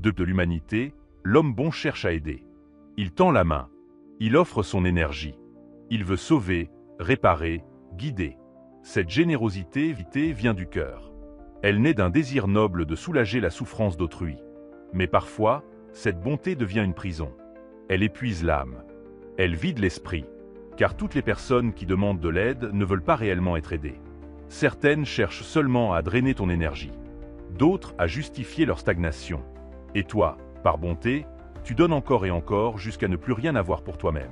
De l'humanité, l'homme bon cherche à aider. Il tend la main. Il offre son énergie. Il veut sauver, réparer, guider. Cette générosité vient du cœur. Elle naît d'un désir noble de soulager la souffrance d'autrui. Mais parfois, cette bonté devient une prison. Elle épuise l'âme. Elle vide l'esprit. Car toutes les personnes qui demandent de l'aide ne veulent pas réellement être aidées. Certaines cherchent seulement à drainer ton énergie. D'autres à justifier leur stagnation. Et toi, par bonté, tu donnes encore et encore jusqu'à ne plus rien avoir pour toi-même.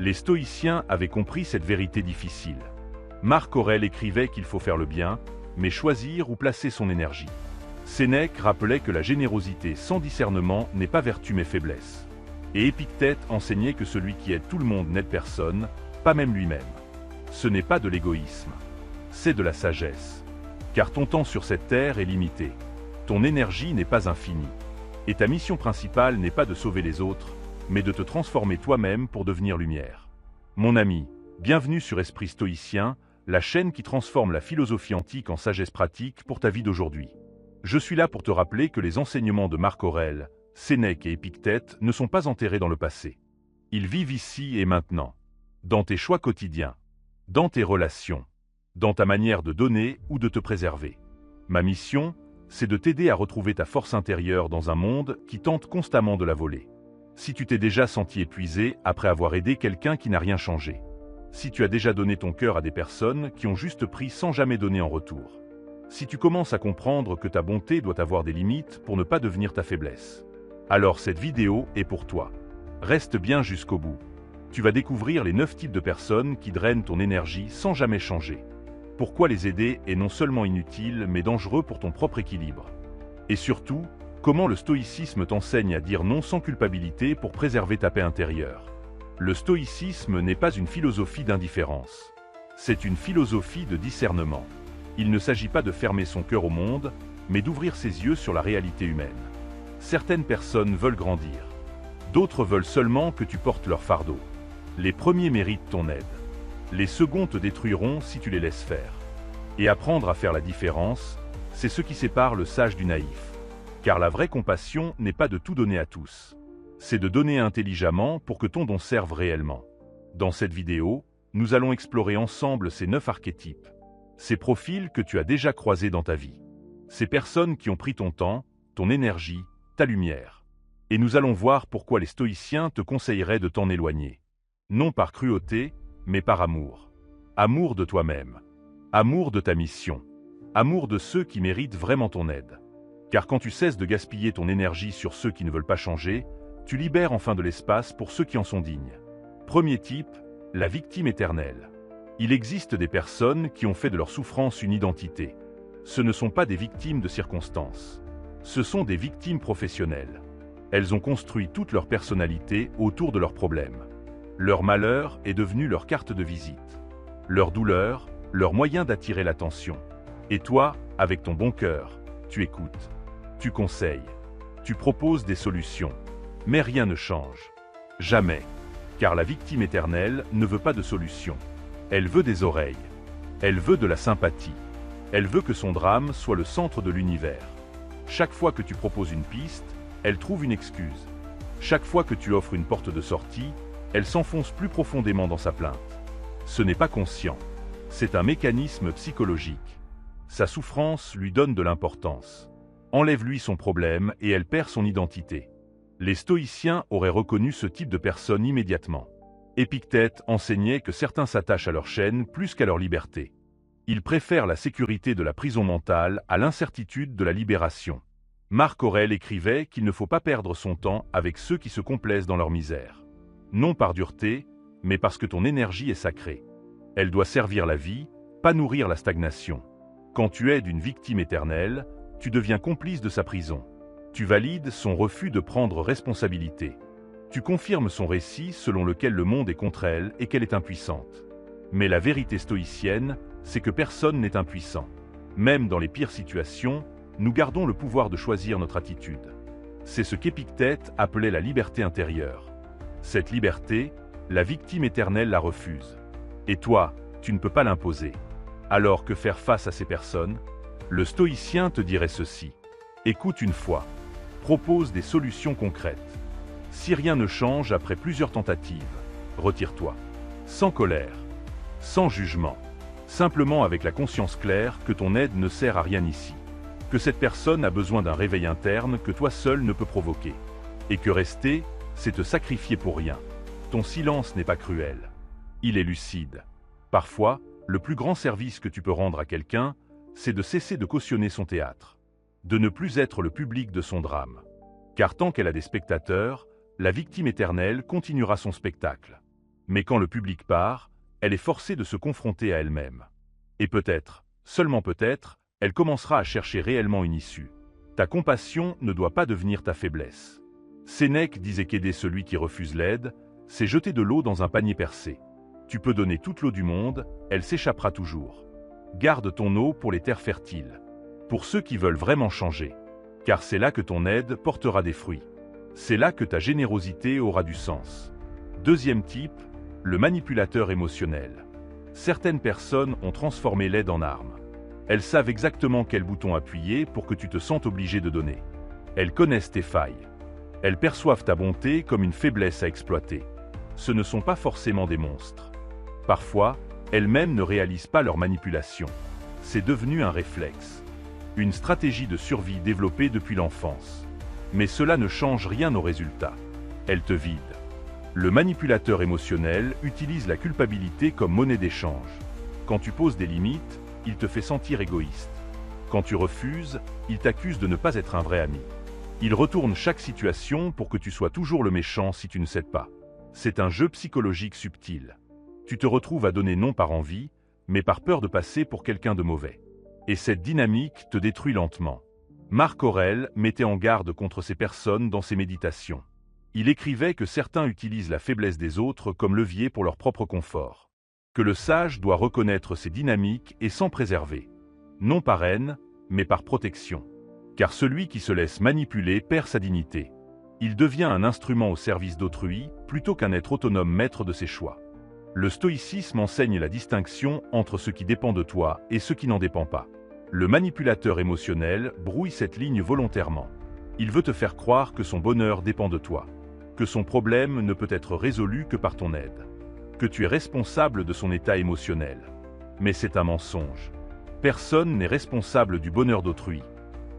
Les stoïciens avaient compris cette vérité difficile. Marc Aurèle écrivait qu'il faut faire le bien, mais choisir où placer son énergie. Sénèque rappelait que la générosité sans discernement n'est pas vertu mais faiblesse. Et Épictète enseignait que celui qui aide tout le monde n'aide personne, pas même lui-même. Ce n'est pas de l'égoïsme, c'est de la sagesse. Car ton temps sur cette terre est limité. Ton énergie n'est pas infinie. Et ta mission principale n'est pas de sauver les autres, mais de te transformer toi-même pour devenir lumière. Mon ami, bienvenue sur Esprit Stoïcien, la chaîne qui transforme la philosophie antique en sagesse pratique pour ta vie d'aujourd'hui. Je suis là pour te rappeler que les enseignements de Marc Aurèle, Sénèque et Épictète ne sont pas enterrés dans le passé. Ils vivent ici et maintenant, dans tes choix quotidiens, dans tes relations, dans ta manière de donner ou de te préserver. Ma mission, c'est de t'aider à retrouver ta force intérieure dans un monde qui tente constamment de la voler. Si tu t'es déjà senti épuisé après avoir aidé quelqu'un qui n'a rien changé. Si tu as déjà donné ton cœur à des personnes qui ont juste pris sans jamais donner en retour. Si tu commences à comprendre que ta bonté doit avoir des limites pour ne pas devenir ta faiblesse. Alors cette vidéo est pour toi. Reste bien jusqu'au bout. Tu vas découvrir les 9 types de personnes qui drainent ton énergie sans jamais changer. Pourquoi les aider est non seulement inutile mais dangereux pour ton propre équilibre. Et surtout, comment le stoïcisme t'enseigne à dire non sans culpabilité pour préserver ta paix intérieure. Le stoïcisme n'est pas une philosophie d'indifférence. C'est une philosophie de discernement. Il ne s'agit pas de fermer son cœur au monde, mais d'ouvrir ses yeux sur la réalité humaine. Certaines personnes veulent grandir. D'autres veulent seulement que tu portes leur fardeau. Les premiers méritent ton aide. Les seconds te détruiront si tu les laisses faire. Et apprendre à faire la différence, c'est ce qui sépare le sage du naïf. Car la vraie compassion n'est pas de tout donner à tous. C'est de donner intelligemment pour que ton don serve réellement. Dans cette vidéo, nous allons explorer ensemble ces 9 archétypes. Ces profils que tu as déjà croisés dans ta vie. Ces personnes qui ont pris ton temps, ton énergie, ta lumière. Et nous allons voir pourquoi les stoïciens te conseilleraient de t'en éloigner. Non par cruauté, mais par amour. Amour de toi-même. Amour de ta mission. Amour de ceux qui méritent vraiment ton aide. Car quand tu cesses de gaspiller ton énergie sur ceux qui ne veulent pas changer, tu libères enfin de l'espace pour ceux qui en sont dignes. Premier type, la victime éternelle. Il existe des personnes qui ont fait de leur souffrance une identité. Ce ne sont pas des victimes de circonstances. Ce sont des victimes professionnelles. Elles ont construit toute leur personnalité autour de leurs problèmes. Leur malheur est devenu leur carte de visite. Leur douleur, leur moyen d'attirer l'attention. Et toi, avec ton bon cœur, tu écoutes, tu conseilles, tu proposes des solutions. Mais rien ne change. Jamais. Car la victime éternelle ne veut pas de solution. Elle veut des oreilles. Elle veut de la sympathie. Elle veut que son drame soit le centre de l'univers. Chaque fois que tu proposes une piste, elle trouve une excuse. Chaque fois que tu offres une porte de sortie, elle s'enfonce plus profondément dans sa plainte. Ce n'est pas conscient. C'est un mécanisme psychologique. Sa souffrance lui donne de l'importance. Enlève-lui son problème et elle perd son identité. Les stoïciens auraient reconnu ce type de personne immédiatement. Épictète enseignait que certains s'attachent à leur chaîne plus qu'à leur liberté. Ils préfèrent la sécurité de la prison mentale à l'incertitude de la libération. Marc Aurèle écrivait qu'il ne faut pas perdre son temps avec ceux qui se complaisent dans leur misère. Non par dureté, mais parce que ton énergie est sacrée. Elle doit servir la vie, pas nourrir la stagnation. Quand tu aides une victime éternelle, tu deviens complice de sa prison. Tu valides son refus de prendre responsabilité. Tu confirmes son récit selon lequel le monde est contre elle et qu'elle est impuissante. Mais la vérité stoïcienne, c'est que personne n'est impuissant. Même dans les pires situations, nous gardons le pouvoir de choisir notre attitude. C'est ce qu'Épictète appelait la liberté intérieure. Cette liberté, la victime éternelle la refuse. Et toi, tu ne peux pas l'imposer. Alors que faire face à ces personnes? Le stoïcien te dirait ceci. Écoute une fois. Propose des solutions concrètes. Si rien ne change après plusieurs tentatives, retire-toi. Sans colère, sans jugement, simplement avec la conscience claire que ton aide ne sert à rien ici. Que cette personne a besoin d'un réveil interne que toi seul ne peux provoquer. Et que rester, c'est te sacrifier pour rien. Ton silence n'est pas cruel. Il est lucide. Parfois, le plus grand service que tu peux rendre à quelqu'un, c'est de cesser de cautionner son théâtre. De ne plus être le public de son drame. Car tant qu'elle a des spectateurs, la victime éternelle continuera son spectacle. Mais quand le public part, elle est forcée de se confronter à elle-même. Et peut-être, seulement peut-être, elle commencera à chercher réellement une issue. Ta compassion ne doit pas devenir ta faiblesse. Sénèque disait qu'aider celui qui refuse l'aide, c'est jeter de l'eau dans un panier percé. Tu peux donner toute l'eau du monde, elle s'échappera toujours. Garde ton eau pour les terres fertiles. Pour ceux qui veulent vraiment changer. Car c'est là que ton aide portera des fruits. C'est là que ta générosité aura du sens. Deuxième type, le manipulateur émotionnel. Certaines personnes ont transformé l'aide en arme. Elles savent exactement quel bouton appuyer pour que tu te sentes obligé de donner. Elles connaissent tes failles. Elles perçoivent ta bonté comme une faiblesse à exploiter. Ce ne sont pas forcément des monstres. Parfois, elles-mêmes ne réalisent pas leur manipulation. C'est devenu un réflexe. Une stratégie de survie développée depuis l'enfance. Mais cela ne change rien au résultat. Elle te vide. Le manipulateur émotionnel utilise la culpabilité comme monnaie d'échange. Quand tu poses des limites, il te fait sentir égoïste. Quand tu refuses, il t'accuse de ne pas être un vrai ami. Il retourne chaque situation pour que tu sois toujours le méchant si tu ne cèdes pas. C'est un jeu psychologique subtil. Tu te retrouves à donner non par envie, mais par peur de passer pour quelqu'un de mauvais. Et cette dynamique te détruit lentement. Marc Aurèle mettait en garde contre ces personnes dans ses méditations. Il écrivait que certains utilisent la faiblesse des autres comme levier pour leur propre confort. Que le sage doit reconnaître ces dynamiques et s'en préserver. Non par haine, mais par protection. Car celui qui se laisse manipuler perd sa dignité. Il devient un instrument au service d'autrui, plutôt qu'un être autonome maître de ses choix. Le stoïcisme enseigne la distinction entre ce qui dépend de toi et ce qui n'en dépend pas. Le manipulateur émotionnel brouille cette ligne volontairement. Il veut te faire croire que son bonheur dépend de toi, que son problème ne peut être résolu que par ton aide, que tu es responsable de son état émotionnel. Mais c'est un mensonge. Personne n'est responsable du bonheur d'autrui.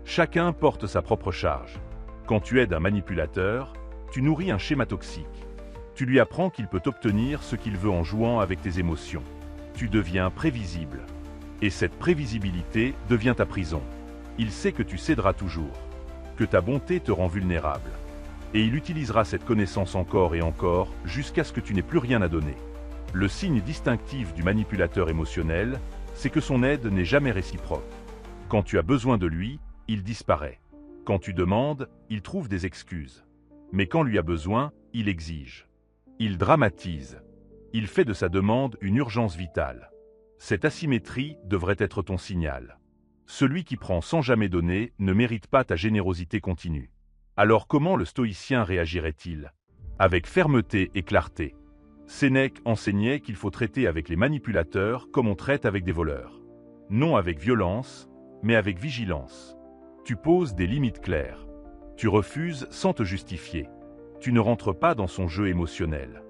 Chacun porte sa propre charge. Quand tu aides un manipulateur, tu nourris un schéma toxique. Tu lui apprends qu'il peut obtenir ce qu'il veut en jouant avec tes émotions. Tu deviens prévisible. Et cette prévisibilité devient ta prison. Il sait que tu céderas toujours, que ta bonté te rend vulnérable. Et il utilisera cette connaissance encore et encore jusqu'à ce que tu n'aies plus rien à donner. Le signe distinctif du manipulateur émotionnel, c'est que son aide n'est jamais réciproque. Quand tu as besoin de lui, il disparaît. Quand tu demandes, il trouve des excuses. Mais quand lui a besoin, il exige. Il dramatise. Il fait de sa demande une urgence vitale. Cette asymétrie devrait être ton signal. Celui qui prend sans jamais donner ne mérite pas ta générosité continue. Alors comment le stoïcien réagirait-il? Avec fermeté et clarté. Sénèque enseignait qu'il faut traiter avec les manipulateurs comme on traite avec des voleurs. Non avec violence, mais avec vigilance. Tu poses des limites claires. Tu refuses sans te justifier. Tu ne rentres pas dans son jeu émotionnel.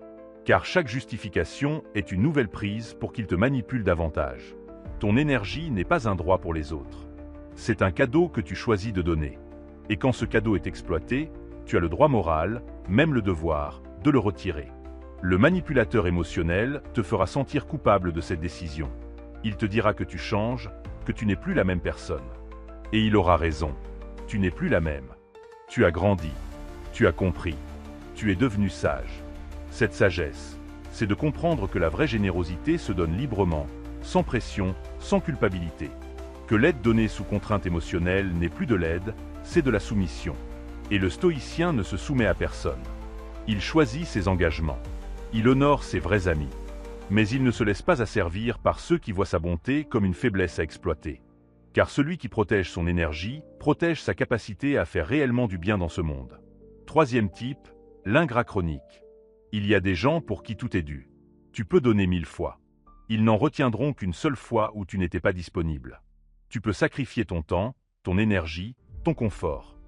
Car chaque justification est une nouvelle prise pour qu'il te manipule davantage. Ton énergie n'est pas un droit pour les autres. C'est un cadeau que tu choisis de donner. Et quand ce cadeau est exploité, tu as le droit moral, même le devoir, de le retirer. Le manipulateur émotionnel te fera sentir coupable de cette décision. Il te dira que tu changes, que tu n'es plus la même personne. Et il aura raison. Tu n'es plus la même. Tu as grandi. Tu as compris. Tu es devenu sage. Cette sagesse, c'est de comprendre que la vraie générosité se donne librement, sans pression, sans culpabilité. Que l'aide donnée sous contrainte émotionnelle n'est plus de l'aide, c'est de la soumission. Et le stoïcien ne se soumet à personne. Il choisit ses engagements. Il honore ses vrais amis. Mais il ne se laisse pas asservir par ceux qui voient sa bonté comme une faiblesse à exploiter. Car celui qui protège son énergie, protège sa capacité à faire réellement du bien dans ce monde. Troisième type, l'ingrat chronique. Il y a des gens pour qui tout est dû. Tu peux donner 1000 fois. Ils n'en retiendront qu'une seule fois où tu n'étais pas disponible. Tu peux sacrifier ton temps, ton énergie, ton confort.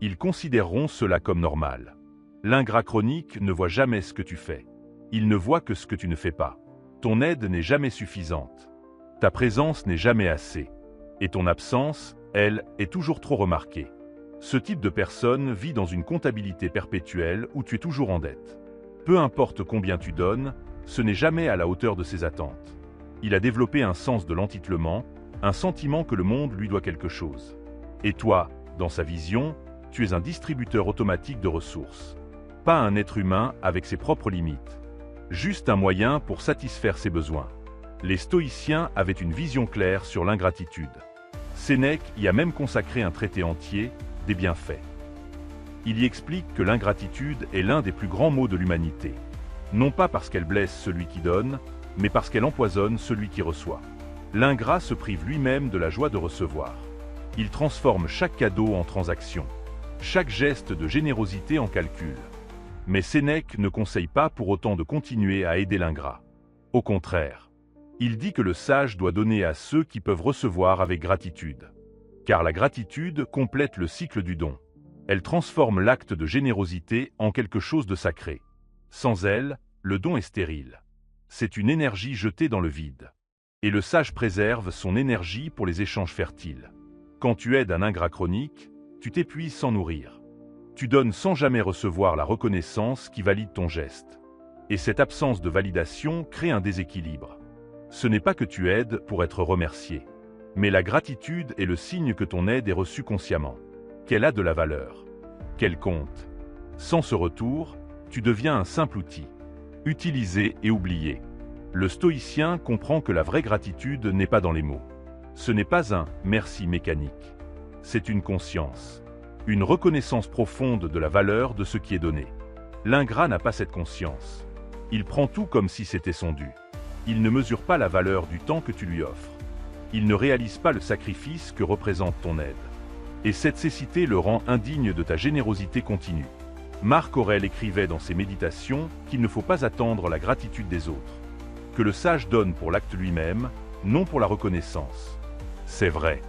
Ils considéreront cela comme normal. L'ingrat chronique ne voit jamais ce que tu fais. Il ne voit que ce que tu ne fais pas. Ton aide n'est jamais suffisante. Ta présence n'est jamais assez. Et ton absence, elle, est toujours trop remarquée. Ce type de personne vit dans une comptabilité perpétuelle où tu es toujours en dette. Peu importe combien tu donnes, ce n'est jamais à la hauteur de ses attentes. Il a développé un sens de l'entitlement, un sentiment que le monde lui doit quelque chose. Et toi, dans sa vision, tu es un distributeur automatique de ressources. Pas un être humain avec ses propres limites. Juste un moyen pour satisfaire ses besoins. Les stoïciens avaient une vision claire sur l'ingratitude. Sénèque y a même consacré un traité entier, des bienfaits. Il y explique que l'ingratitude est l'un des plus grands maux de l'humanité. Non pas parce qu'elle blesse celui qui donne, mais parce qu'elle empoisonne celui qui reçoit. L'ingrat se prive lui-même de la joie de recevoir. Il transforme chaque cadeau en transaction, chaque geste de générosité en calcul. Mais Sénèque ne conseille pas pour autant de continuer à aider l'ingrat. Au contraire, il dit que le sage doit donner à ceux qui peuvent recevoir avec gratitude. Car la gratitude complète le cycle du don. Elle transforme l'acte de générosité en quelque chose de sacré. Sans elle, le don est stérile. C'est une énergie jetée dans le vide. Et le sage préserve son énergie pour les échanges fertiles. Quand tu aides un ingrat chronique, tu t'épuises sans nourrir. Tu donnes sans jamais recevoir la reconnaissance qui valide ton geste. Et cette absence de validation crée un déséquilibre. Ce n'est pas que tu aides pour être remercié. Mais la gratitude est le signe que ton aide est reçue consciemment. Qu'elle a de la valeur. Qu'elle compte. Sans ce retour, tu deviens un simple outil. Utilisé et oublié. Le stoïcien comprend que la vraie gratitude n'est pas dans les mots. Ce n'est pas un « merci » mécanique. C'est une conscience. Une reconnaissance profonde de la valeur de ce qui est donné. L'ingrat n'a pas cette conscience. Il prend tout comme si c'était son dû. Il ne mesure pas la valeur du temps que tu lui offres. Il ne réalise pas le sacrifice que représente ton aide. Et cette cécité le rend indigne de ta générosité continue. Marc Aurèle écrivait dans ses méditations qu'il ne faut pas attendre la gratitude des autres. Que le sage donne pour l'acte lui-même, non pour la reconnaissance. C'est vrai.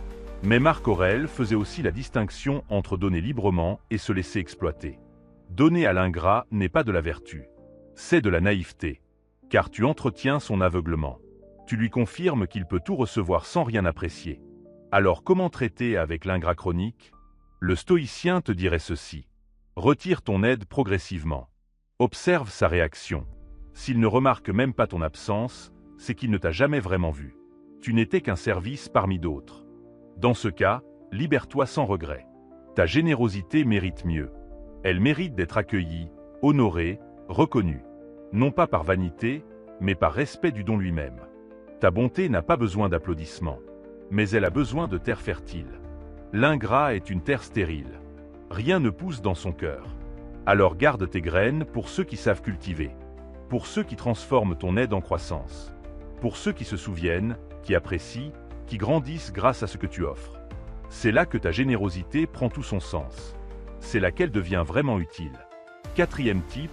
Mais Marc Aurèle faisait aussi la distinction entre donner librement et se laisser exploiter. Donner à l'ingrat n'est pas de la vertu. C'est de la naïveté. Car tu entretiens son aveuglement. Tu lui confirmes qu'il peut tout recevoir sans rien apprécier. Alors comment traiter avec l'ingrat chronique? Le stoïcien te dirait ceci. Retire ton aide progressivement. Observe sa réaction. S'il ne remarque même pas ton absence, c'est qu'il ne t'a jamais vraiment vu. Tu n'étais qu'un service parmi d'autres. Dans ce cas, libère-toi sans regret. Ta générosité mérite mieux. Elle mérite d'être accueillie, honorée, reconnue. Non pas par vanité, mais par respect du don lui-même. Ta bonté n'a pas besoin d'applaudissements, mais elle a besoin de terre fertile. L'ingrat est une terre stérile. Rien ne pousse dans son cœur. Alors garde tes graines pour ceux qui savent cultiver. Pour ceux qui transforment ton aide en croissance. Pour ceux qui se souviennent, qui apprécient, qui grandissent grâce à ce que tu offres. C'est là que ta générosité prend tout son sens. C'est là qu'elle devient vraiment utile. Quatrième type,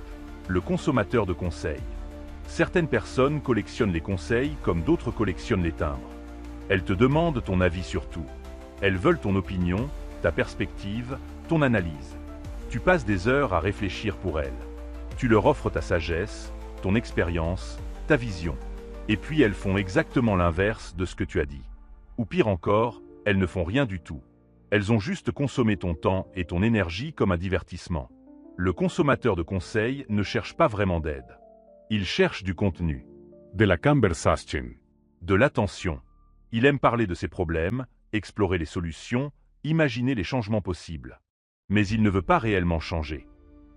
le consommateur de conseils. Certaines personnes collectionnent les conseils comme d'autres collectionnent les timbres. Elles te demandent ton avis sur tout. Elles veulent ton opinion, ta perspective, ton analyse. Tu passes des heures à réfléchir pour elles. Tu leur offres ta sagesse, ton expérience, ta vision. Et puis elles font exactement l'inverse de ce que tu as dit. Ou pire encore, elles ne font rien du tout. Elles ont juste consommé ton temps et ton énergie comme un divertissement. Le consommateur de conseils ne cherche pas vraiment d'aide. Il cherche du contenu. De la conversation. De l'attention. Il aime parler de ses problèmes, explorer les solutions, imaginer les changements possibles. Mais il ne veut pas réellement changer.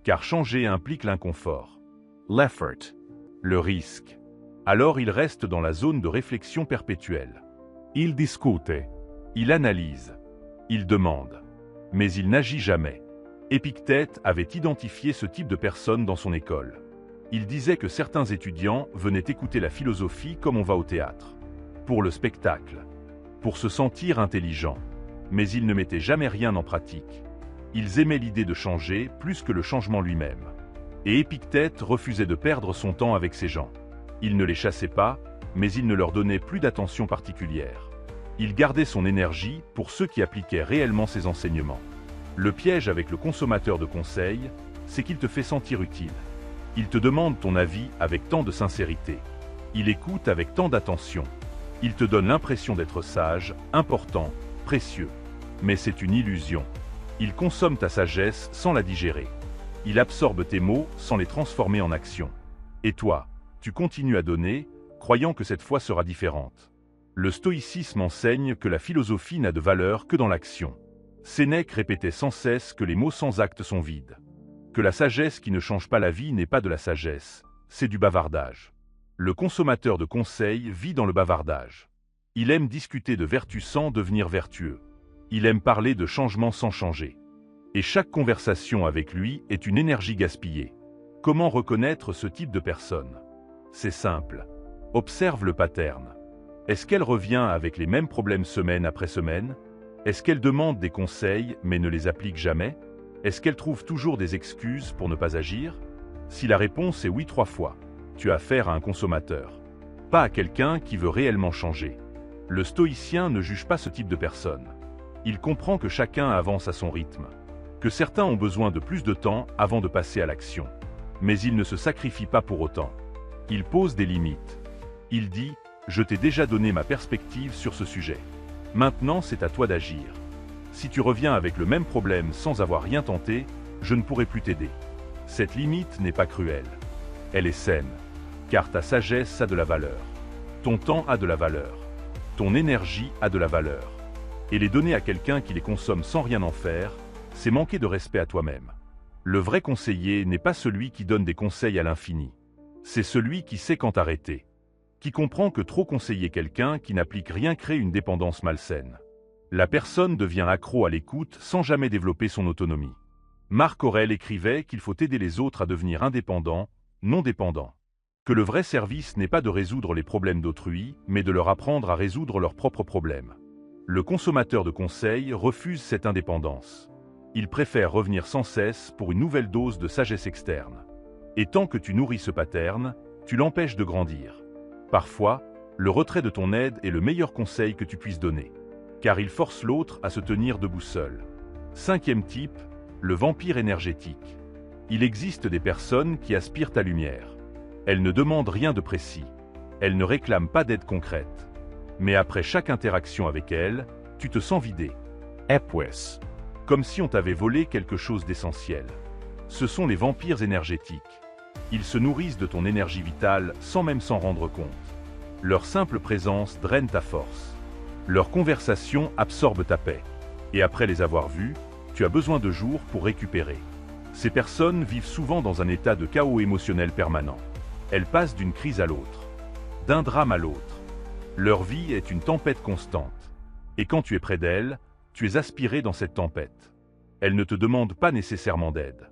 Car changer implique l'inconfort. L'effort. Le risque. Alors il reste dans la zone de réflexion perpétuelle. Il discute. Il analyse. Il demande. Mais il n'agit jamais. Épictète avait identifié ce type de personne dans son école. Il disait que certains étudiants venaient écouter la philosophie comme on va au théâtre. Pour le spectacle. Pour se sentir intelligent. Mais ils ne mettaient jamais rien en pratique. Ils aimaient l'idée de changer plus que le changement lui-même. Et Épictète refusait de perdre son temps avec ces gens. Il ne les chassait pas, mais il ne leur donnait plus d'attention particulière. Il gardait son énergie pour ceux qui appliquaient réellement ses enseignements. Le piège avec le consommateur de conseils, c'est qu'il te fait sentir utile. Il te demande ton avis avec tant de sincérité. Il écoute avec tant d'attention. Il te donne l'impression d'être sage, important, précieux. Mais c'est une illusion. Il consomme ta sagesse sans la digérer. Il absorbe tes mots sans les transformer en action. Et toi, tu continues à donner, croyant que cette fois sera différente. Le stoïcisme enseigne que la philosophie n'a de valeur que dans l'action. Sénèque répétait sans cesse que les mots sans acte sont vides. Que la sagesse qui ne change pas la vie n'est pas de la sagesse, c'est du bavardage. Le consommateur de conseils vit dans le bavardage. Il aime discuter de vertu sans devenir vertueux. Il aime parler de changement sans changer. Et chaque conversation avec lui est une énergie gaspillée. Comment reconnaître ce type de personne? C'est simple. Observe le pattern. Est-ce qu'elle revient avec les mêmes problèmes semaine après semaine? Est-ce qu'elle demande des conseils mais ne les applique jamais? Est-ce qu'elle trouve toujours des excuses pour ne pas agir? Si la réponse est oui 3 fois, tu as affaire à un consommateur. Pas à quelqu'un qui veut réellement changer. Le stoïcien ne juge pas ce type de personne. Il comprend que chacun avance à son rythme. Que certains ont besoin de plus de temps avant de passer à l'action. Mais il ne se sacrifie pas pour autant. Il pose des limites. Il dit « Je t'ai déjà donné ma perspective sur ce sujet. Maintenant, c'est à toi d'agir. Si tu reviens avec le même problème sans avoir rien tenté, je ne pourrai plus t'aider. » Cette limite n'est pas cruelle. Elle est saine. Car ta sagesse a de la valeur. Ton temps a de la valeur. Ton énergie a de la valeur. Et les donner à quelqu'un qui les consomme sans rien en faire, c'est manquer de respect à toi-même. Le vrai conseiller n'est pas celui qui donne des conseils à l'infini. C'est celui qui sait quand arrêter. Qui comprend que trop conseiller quelqu'un qui n'applique rien crée une dépendance malsaine. La personne devient accro à l'écoute sans jamais développer son autonomie. Marc Aurèle écrivait qu'il faut aider les autres à devenir indépendants, non dépendants. Que le vrai service n'est pas de résoudre les problèmes d'autrui, mais de leur apprendre à résoudre leurs propres problèmes. Le consommateur de conseils refuse cette indépendance. Il préfère revenir sans cesse pour une nouvelle dose de sagesse externe. Et tant que tu nourris ce pattern, tu l'empêches de grandir. Parfois, le retrait de ton aide est le meilleur conseil que tu puisses donner. Car il force l'autre à se tenir debout seul. 5e type, le vampire énergétique. Il existe des personnes qui aspirent ta lumière. Elles ne demandent rien de précis. Elles ne réclament pas d'aide concrète. Mais après chaque interaction avec elles, tu te sens vidé. Epwes. Comme si on t'avait volé quelque chose d'essentiel. Ce sont les vampires énergétiques. Ils se nourrissent de ton énergie vitale sans même s'en rendre compte. Leur simple présence draine ta force. Leur conversation absorbe ta paix. Et après les avoir vus, tu as besoin de jours pour récupérer. Ces personnes vivent souvent dans un état de chaos émotionnel permanent. Elles passent d'une crise à l'autre, d'un drame à l'autre. Leur vie est une tempête constante. Et quand tu es près d'elles, tu es aspiré dans cette tempête. Elles ne te demandent pas nécessairement d'aide.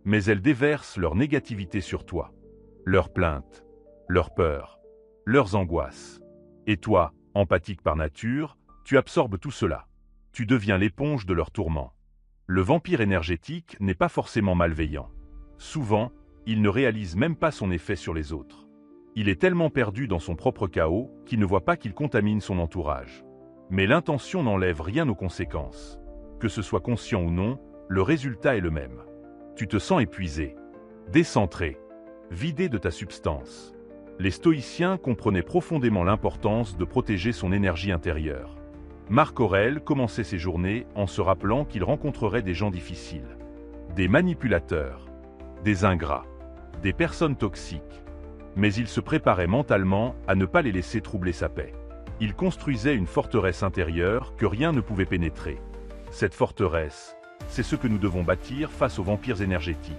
Mais elles déversent leur négativité sur toi. Leurs plaintes, leurs peurs, leurs angoisses. Et toi, empathique par nature, tu absorbes tout cela. Tu deviens l'éponge de leurs tourments. Le vampire énergétique n'est pas forcément malveillant. Souvent, il ne réalise même pas son effet sur les autres. Il est tellement perdu dans son propre chaos qu'il ne voit pas qu'il contamine son entourage. Mais l'intention n'enlève rien aux conséquences. Que ce soit conscient ou non, le résultat est le même. Tu te sens épuisé, décentré, vidé de ta substance. Les stoïciens comprenaient profondément l'importance de protéger son énergie intérieure. Marc Aurèle commençait ses journées en se rappelant qu'il rencontrerait des gens difficiles, des manipulateurs, des ingrats, des personnes toxiques. Mais il se préparait mentalement à ne pas les laisser troubler sa paix. Il construisait une forteresse intérieure que rien ne pouvait pénétrer. Cette forteresse, c'est ce que nous devons bâtir face aux vampires énergétiques.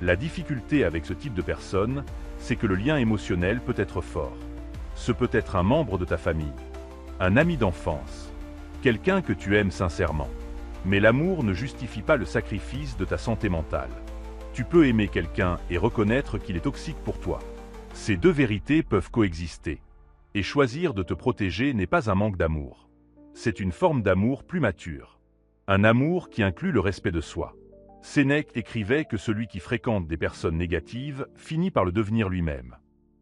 La difficulté avec ce type de personne, c'est que le lien émotionnel peut être fort. Ce peut être un membre de ta famille, un ami d'enfance, quelqu'un que tu aimes sincèrement. Mais l'amour ne justifie pas le sacrifice de ta santé mentale. Tu peux aimer quelqu'un et reconnaître qu'il est toxique pour toi. Ces deux vérités peuvent coexister. Et choisir de te protéger n'est pas un manque d'amour. C'est une forme d'amour plus mature. Un amour qui inclut le respect de soi. Sénèque écrivait que celui qui fréquente des personnes négatives finit par le devenir lui-même.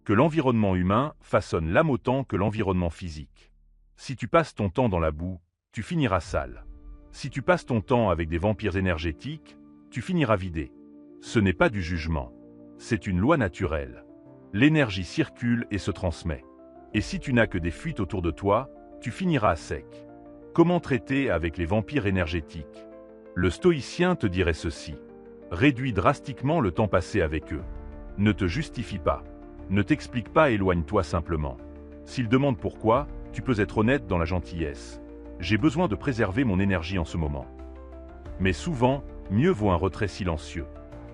Que l'environnement humain façonne l'âme autant que l'environnement physique. Si tu passes ton temps dans la boue, tu finiras sale. Si tu passes ton temps avec des vampires énergétiques, tu finiras vidé. Ce n'est pas du jugement. C'est une loi naturelle. L'énergie circule et se transmet. Et si tu n'as que des fuites autour de toi, tu finiras à sec. Comment traiter avec les vampires énergétiques? Le stoïcien te dirait ceci. Réduis drastiquement le temps passé avec eux. Ne te justifie pas. Ne t'explique pas, éloigne-toi simplement. S'ils demandent pourquoi, tu peux être honnête dans la gentillesse. J'ai besoin de préserver mon énergie en ce moment. Mais souvent, mieux vaut un retrait silencieux.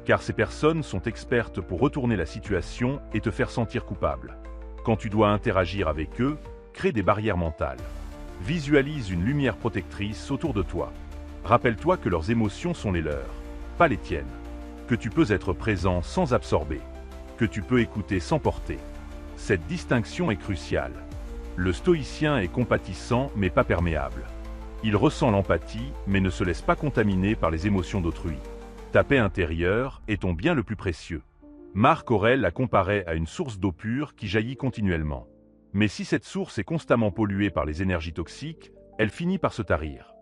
Car ces personnes sont expertes pour retourner la situation et te faire sentir coupable. Quand tu dois interagir avec eux, crée des barrières mentales. Visualise une lumière protectrice autour de toi. Rappelle-toi que leurs émotions sont les leurs, pas les tiennes. Que tu peux être présent sans absorber. Que tu peux écouter sans porter. Cette distinction est cruciale. Le stoïcien est compatissant mais pas perméable. Il ressent l'empathie mais ne se laisse pas contaminer par les émotions d'autrui. Ta paix intérieure est ton bien le plus précieux. Marc Aurèle la comparait à une source d'eau pure qui jaillit continuellement. Mais si cette source est constamment polluée par les énergies toxiques, elle finit par se tarir.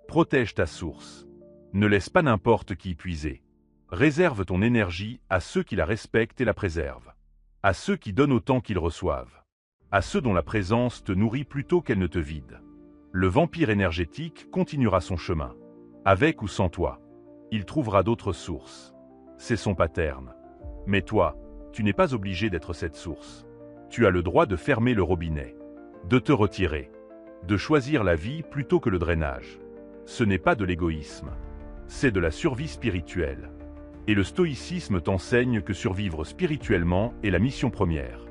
Protège ta source. Ne laisse pas n'importe qui y puiser. Réserve ton énergie à ceux qui la respectent et la préservent. À ceux qui donnent autant qu'ils reçoivent. À ceux dont la présence te nourrit plutôt qu'elle ne te vide. Le vampire énergétique continuera son chemin. Avec ou sans toi. Il trouvera d'autres sources. C'est son pattern. Mais toi, tu n'es pas obligé d'être cette source. Tu as le droit de fermer le robinet, de te retirer, de choisir la vie plutôt que le drainage. Ce n'est pas de l'égoïsme, c'est de la survie spirituelle. Et le stoïcisme t'enseigne que survivre spirituellement est la mission première.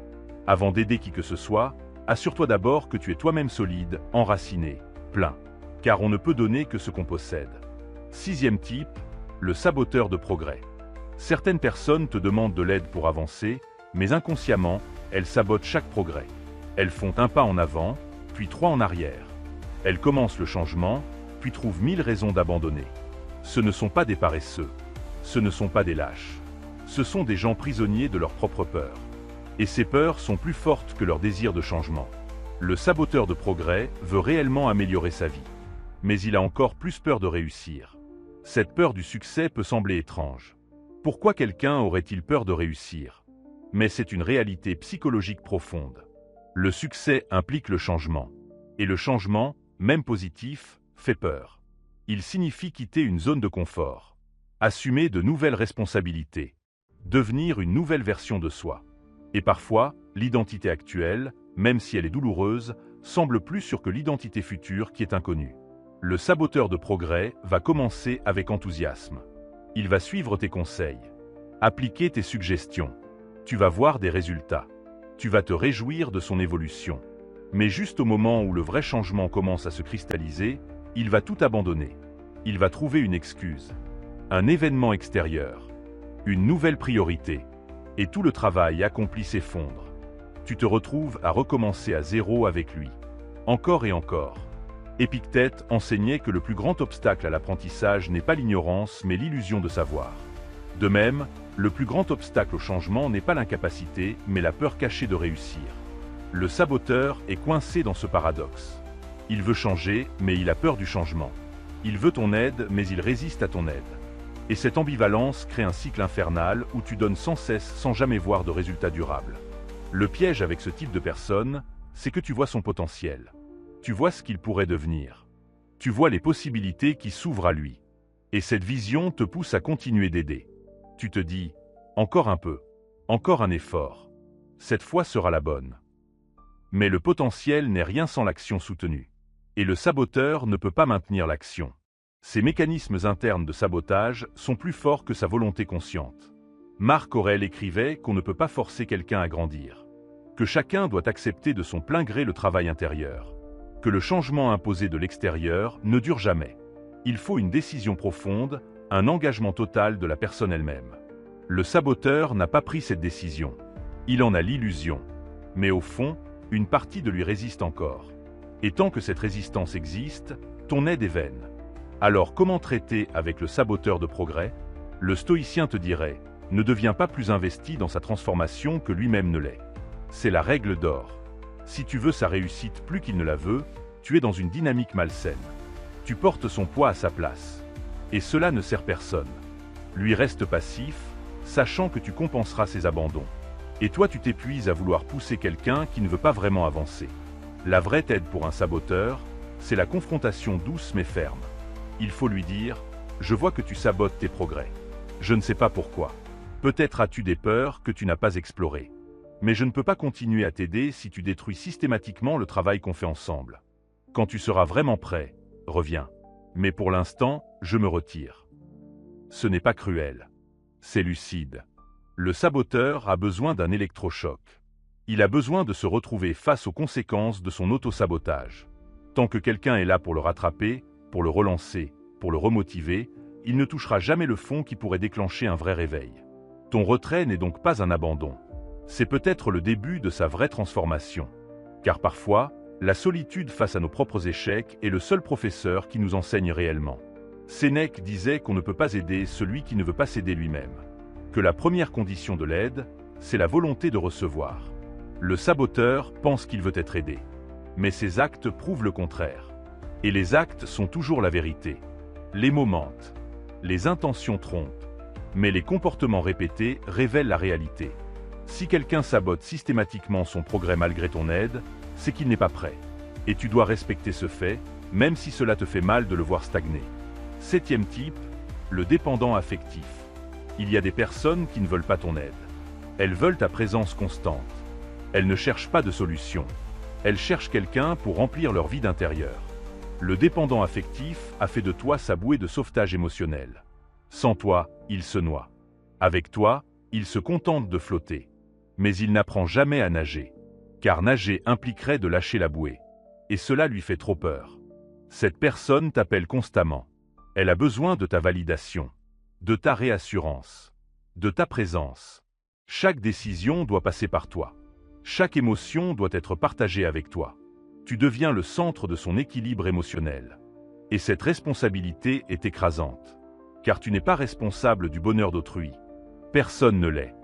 Avant d'aider qui que ce soit, assure-toi d'abord que tu es toi-même solide, enraciné, plein. Car on ne peut donner que ce qu'on possède. 6e type, le saboteur de progrès. Certaines personnes te demandent de l'aide pour avancer, mais inconsciemment, elles sabotent chaque progrès. Elles font un pas en avant, puis 3 en arrière. Elles commencent le changement, puis trouvent 1000 raisons d'abandonner. Ce ne sont pas des paresseux. Ce ne sont pas des lâches. Ce sont des gens prisonniers de leurs propres peurs. Et ces peurs sont plus fortes que leur désir de changement. Le saboteur de progrès veut réellement améliorer sa vie. Mais il a encore plus peur de réussir. Cette peur du succès peut sembler étrange. Pourquoi quelqu'un aurait-il peur de réussir? Mais c'est une réalité psychologique profonde. Le succès implique le changement. Et le changement, même positif, fait peur. Il signifie quitter une zone de confort. Assumer de nouvelles responsabilités. Devenir une nouvelle version de soi. Et parfois, l'identité actuelle, même si elle est douloureuse, semble plus sûre que l'identité future qui est inconnue. Le saboteur de progrès va commencer avec enthousiasme. Il va suivre tes conseils. Appliquer tes suggestions. Tu vas voir des résultats. Tu vas te réjouir de son évolution. Mais juste au moment où le vrai changement commence à se cristalliser, il va tout abandonner. Il va trouver une excuse. Un événement extérieur. Une nouvelle priorité. Et tout le travail accompli s'effondre. Tu te retrouves à recommencer à zéro avec lui. Encore et encore. Épictète enseignait que le plus grand obstacle à l'apprentissage n'est pas l'ignorance mais l'illusion de savoir. De même, le plus grand obstacle au changement n'est pas l'incapacité mais la peur cachée de réussir. Le saboteur est coincé dans ce paradoxe. Il veut changer mais il a peur du changement. Il veut ton aide mais il résiste à ton aide. Et cette ambivalence crée un cycle infernal où tu donnes sans cesse sans jamais voir de résultats durables. Le piège avec ce type de personne, c'est que tu vois son potentiel. Tu vois ce qu'il pourrait devenir. Tu vois les possibilités qui s'ouvrent à lui. Et cette vision te pousse à continuer d'aider. Tu te dis, encore un peu, encore un effort. Cette fois sera la bonne. Mais le potentiel n'est rien sans l'action soutenue. Et le saboteur ne peut pas maintenir l'action. Ces mécanismes internes de sabotage sont plus forts que sa volonté consciente. Marc Aurèle écrivait qu'on ne peut pas forcer quelqu'un à grandir. Que chacun doit accepter de son plein gré le travail intérieur. Que le changement imposé de l'extérieur ne dure jamais. Il faut une décision profonde, un engagement total de la personne elle-même. Le saboteur n'a pas pris cette décision. Il en a l'illusion. Mais au fond, une partie de lui résiste encore. Et tant que cette résistance existe, ton aide est vaine. Alors comment traiter avec le saboteur de progrès? Le stoïcien te dirait, ne deviens pas plus investi dans sa transformation que lui-même ne l'est. C'est la règle d'or. Si tu veux sa réussite plus qu'il ne la veut, tu es dans une dynamique malsaine. Tu portes son poids à sa place. Et cela ne sert personne. Lui reste passif, sachant que tu compenseras ses abandons. Et toi tu t'épuises à vouloir pousser quelqu'un qui ne veut pas vraiment avancer. La vraie aide pour un saboteur, c'est la confrontation douce mais ferme. Il faut lui dire « Je vois que tu sabotes tes progrès. Je ne sais pas pourquoi. Peut-être as-tu des peurs que tu n'as pas explorées. Mais je ne peux pas continuer à t'aider si tu détruis systématiquement le travail qu'on fait ensemble. Quand tu seras vraiment prêt, reviens. Mais pour l'instant, je me retire. » Ce n'est pas cruel. C'est lucide. Le saboteur a besoin d'un électrochoc. Il a besoin de se retrouver face aux conséquences de son auto-sabotage. Tant que quelqu'un est là pour le rattraper, pour le relancer, pour le remotiver, il ne touchera jamais le fond qui pourrait déclencher un vrai réveil. Ton retrait n'est donc pas un abandon. C'est peut-être le début de sa vraie transformation. Car parfois, la solitude face à nos propres échecs est le seul professeur qui nous enseigne réellement. Sénèque disait qu'on ne peut pas aider celui qui ne veut pas s'aider lui-même. Que la première condition de l'aide, c'est la volonté de recevoir. Le saboteur pense qu'il veut être aidé. Mais ses actes prouvent le contraire. Et les actes sont toujours la vérité. Les mots mentent. Les intentions trompent. Mais les comportements répétés révèlent la réalité. Si quelqu'un sabote systématiquement son progrès malgré ton aide, c'est qu'il n'est pas prêt. Et tu dois respecter ce fait, même si cela te fait mal de le voir stagner. 7e type, le dépendant affectif. Il y a des personnes qui ne veulent pas ton aide. Elles veulent ta présence constante. Elles ne cherchent pas de solution. Elles cherchent quelqu'un pour remplir leur vide intérieur. Le dépendant affectif a fait de toi sa bouée de sauvetage émotionnel. Sans toi, il se noie. Avec toi, il se contente de flotter. Mais il n'apprend jamais à nager. Car nager impliquerait de lâcher la bouée. Et cela lui fait trop peur. Cette personne t'appelle constamment. Elle a besoin de ta validation, de ta réassurance, de ta présence. Chaque décision doit passer par toi. Chaque émotion doit être partagée avec toi. Tu deviens le centre de son équilibre émotionnel. Et cette responsabilité est écrasante. Car tu n'es pas responsable du bonheur d'autrui. Personne ne l'est.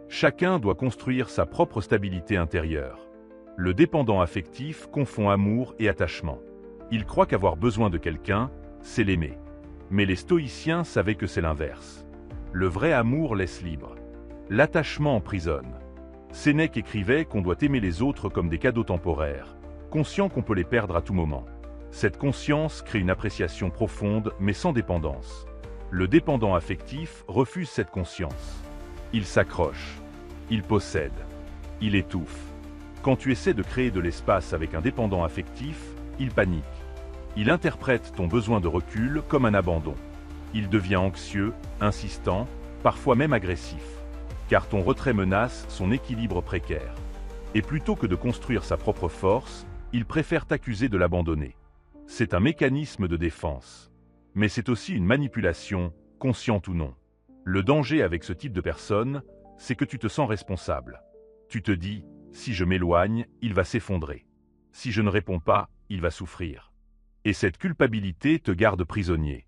Chacun doit construire sa propre stabilité intérieure. Le dépendant affectif confond amour et attachement. Il croit qu'avoir besoin de quelqu'un, c'est l'aimer. Mais les stoïciens savaient que c'est l'inverse. Le vrai amour laisse libre. L'attachement emprisonne. Sénèque écrivait qu'on doit aimer les autres comme des cadeaux temporaires, conscient qu'on peut les perdre à tout moment. Cette conscience crée une appréciation profonde mais sans dépendance. Le dépendant affectif refuse cette conscience. Il s'accroche. Il possède. Il étouffe. Quand tu essaies de créer de l'espace avec un dépendant affectif, il panique. Il interprète ton besoin de recul comme un abandon. Il devient anxieux, insistant, parfois même agressif. Car ton retrait menace son équilibre précaire. Et plutôt que de construire sa propre force, il préfère t'accuser de l'abandonner. C'est un mécanisme de défense. Mais c'est aussi une manipulation, consciente ou non. Le danger avec ce type de personne, c'est que tu te sens responsable. Tu te dis, si je m'éloigne, il va s'effondrer. Si je ne réponds pas, il va souffrir. Et cette culpabilité te garde prisonnier.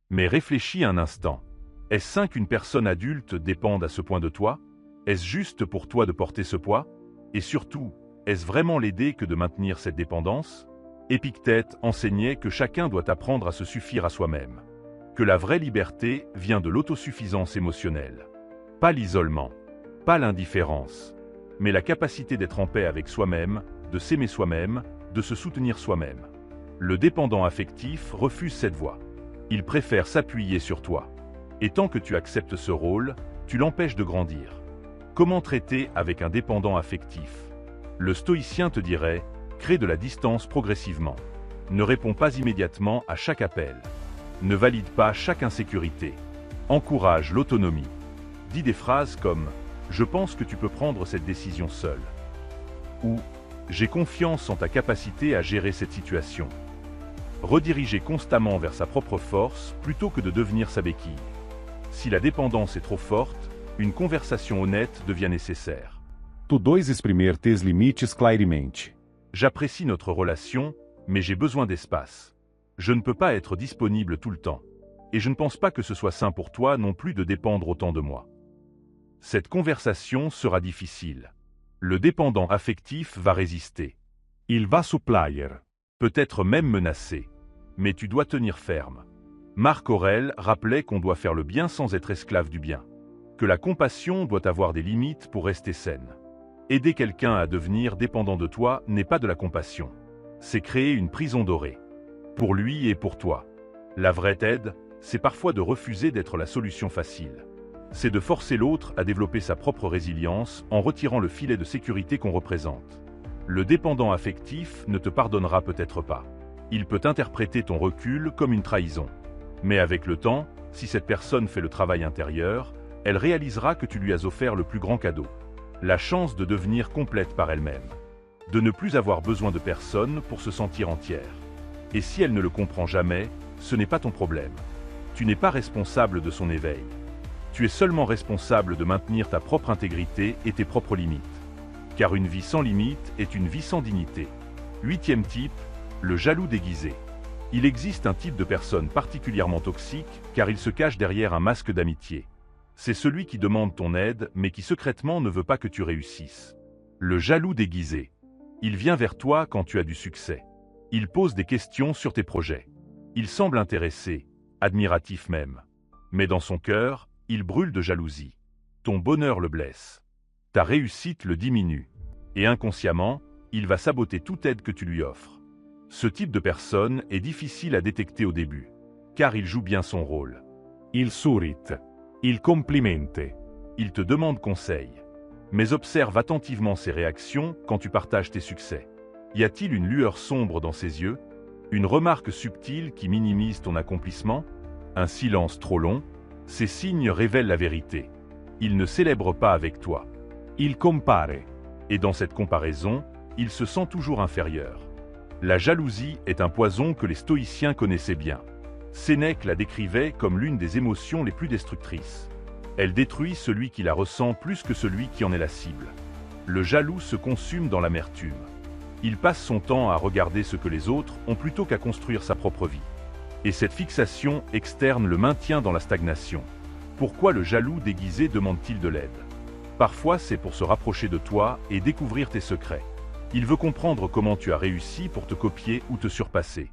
Mais réfléchis un instant. Est-ce sain qu'une personne adulte dépende à ce point de toi? Est-ce juste pour toi de porter ce poids? Et surtout, est-ce vraiment l'aider que de maintenir cette dépendance? Épictète enseignait que chacun doit apprendre à se suffire à soi-même. Que la vraie liberté vient de l'autosuffisance émotionnelle. Pas l'isolement, pas l'indifférence, mais la capacité d'être en paix avec soi-même, de s'aimer soi-même, de se soutenir soi-même. Le dépendant affectif refuse cette voie. Il préfère s'appuyer sur toi. Et tant que tu acceptes ce rôle, tu l'empêches de grandir. Comment traiter avec un dépendant affectif? Le stoïcien te dirait, crée de la distance progressivement. Ne réponds pas immédiatement à chaque appel. Ne valide pas chaque insécurité. Encourage l'autonomie. Dis des phrases comme « Je pense que tu peux prendre cette décision seul » ou « J'ai confiance en ta capacité à gérer cette situation ». Rediriger constamment vers sa propre force plutôt que de devenir sa béquille. Si la dépendance est trop forte, une conversation honnête devient nécessaire. Tu dois exprimir tes limites clairamente. J'apprécie notre relation, mais j'ai besoin d'espace. Je ne peux pas être disponible tout le temps. Et je ne pense pas que ce soit sain pour toi non plus de dépendre autant de moi. Cette conversation sera difficile. Le dépendant affectif va résister. Il va supplier. Peut-être même menacé. Mais tu dois tenir ferme. Marc Aurèle rappelait qu'on doit faire le bien sans être esclave du bien. Que la compassion doit avoir des limites pour rester saine. Aider quelqu'un à devenir dépendant de toi n'est pas de la compassion. C'est créer une prison dorée. Pour lui et pour toi. La vraie aide, c'est parfois de refuser d'être la solution facile. C'est de forcer l'autre à développer sa propre résilience en retirant le filet de sécurité qu'on représente. Le dépendant affectif ne te pardonnera peut-être pas. Il peut interpréter ton recul comme une trahison. Mais avec le temps, si cette personne fait le travail intérieur, elle réalisera que tu lui as offert le plus grand cadeau. La chance de devenir complète par elle-même. De ne plus avoir besoin de personne pour se sentir entière. Et si elle ne le comprend jamais, ce n'est pas ton problème. Tu n'es pas responsable de son éveil. Tu es seulement responsable de maintenir ta propre intégrité et tes propres limites. Car une vie sans limite est une vie sans dignité. 8e type, le jaloux déguisé. Il existe un type de personne particulièrement toxique car il se cache derrière un masque d'amitié. C'est celui qui demande ton aide mais qui secrètement ne veut pas que tu réussisses. Le jaloux déguisé. Il vient vers toi quand tu as du succès. Il pose des questions sur tes projets. Il semble intéressé, admiratif même. Mais dans son cœur, il brûle de jalousie. Ton bonheur le blesse. Ta réussite le diminue. Et inconsciemment, il va saboter toute aide que tu lui offres. Ce type de personne est difficile à détecter au début, car il joue bien son rôle. Il surrit. Il complimente. Il te demande conseil. Mais observe attentivement ses réactions quand tu partages tes succès. Y a-t-il une lueur sombre dans ses yeux? Une remarque subtile qui minimise ton accomplissement? Un silence trop long? Ces signes révèlent la vérité. Il ne célèbre pas avec toi. Il compare. Et dans cette comparaison, il se sent toujours inférieur. La jalousie est un poison que les stoïciens connaissaient bien. Sénèque la décrivait comme l'une des émotions les plus destructrices. Elle détruit celui qui la ressent plus que celui qui en est la cible. Le jaloux se consume dans l'amertume. Il passe son temps à regarder ce que les autres ont plutôt qu'à construire sa propre vie. Et cette fixation externe le maintient dans la stagnation. Pourquoi le jaloux déguisé demande-t-il de l'aide? Parfois c'est pour se rapprocher de toi et découvrir tes secrets. Il veut comprendre comment tu as réussi pour te copier ou te surpasser.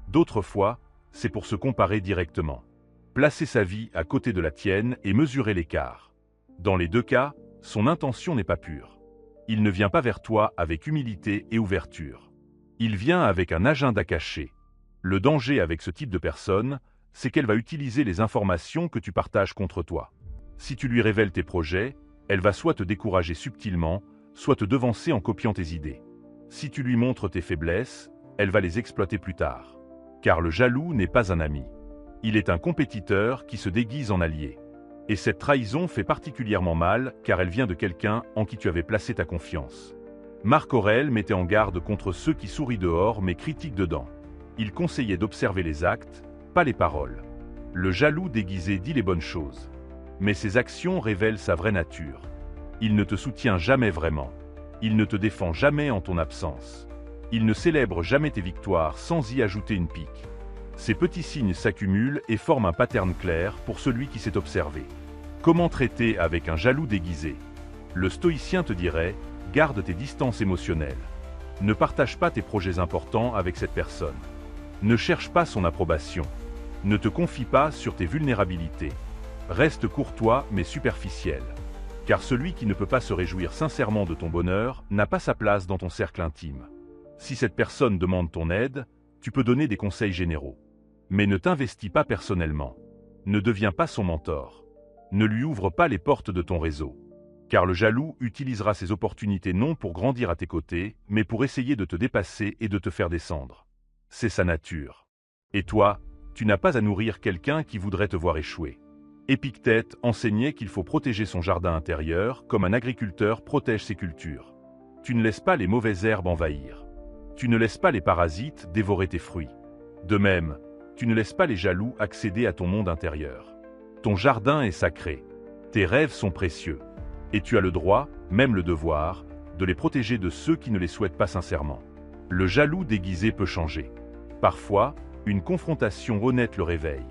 D'autres fois, c'est pour se comparer directement. Placer sa vie à côté de la tienne et mesurer l'écart. Dans les deux cas, son intention n'est pas pure. Il ne vient pas vers toi avec humilité et ouverture. Il vient avec un agenda caché. Le danger avec ce type de personne, c'est qu'elle va utiliser les informations que tu partages contre toi. Si tu lui révèles tes projets, elle va soit te décourager subtilement, soit te devancer en copiant tes idées. Si tu lui montres tes faiblesses, elle va les exploiter plus tard. Car le jaloux n'est pas un ami. Il est un compétiteur qui se déguise en allié. Et cette trahison fait particulièrement mal car elle vient de quelqu'un en qui tu avais placé ta confiance. Marc Aurèle mettait en garde contre ceux qui sourient dehors mais critiquent dedans. Il conseillait d'observer les actes, pas les paroles. Le jaloux déguisé dit les bonnes choses. Mais ses actions révèlent sa vraie nature. Il ne te soutient jamais vraiment. Il ne te défend jamais en ton absence. Il ne célèbre jamais tes victoires sans y ajouter une pique. Ces petits signes s'accumulent et forment un pattern clair pour celui qui s'est observé. Comment traiter avec un jaloux déguisé? Le stoïcien te dirait, garde tes distances émotionnelles. Ne partage pas tes projets importants avec cette personne. Ne cherche pas son approbation. Ne te confie pas sur tes vulnérabilités. Reste courtois mais superficiel. Car celui qui ne peut pas se réjouir sincèrement de ton bonheur n'a pas sa place dans ton cercle intime. Si cette personne demande ton aide, tu peux donner des conseils généraux. Mais ne t'investis pas personnellement. Ne deviens pas son mentor. Ne lui ouvre pas les portes de ton réseau. Car le jaloux utilisera ses opportunités non pour grandir à tes côtés, mais pour essayer de te dépasser et de te faire descendre. C'est sa nature. Et toi, tu n'as pas à nourrir quelqu'un qui voudrait te voir échouer. Épictète enseignait qu'il faut protéger son jardin intérieur comme un agriculteur protège ses cultures. Tu ne laisses pas les mauvaises herbes envahir. Tu ne laisses pas les parasites dévorer tes fruits. De même, tu ne laisses pas les jaloux accéder à ton monde intérieur. Ton jardin est sacré. Tes rêves sont précieux. Et tu as le droit, même le devoir, de les protéger de ceux qui ne les souhaitent pas sincèrement. Le jaloux déguisé peut changer. Parfois, une confrontation honnête le réveille.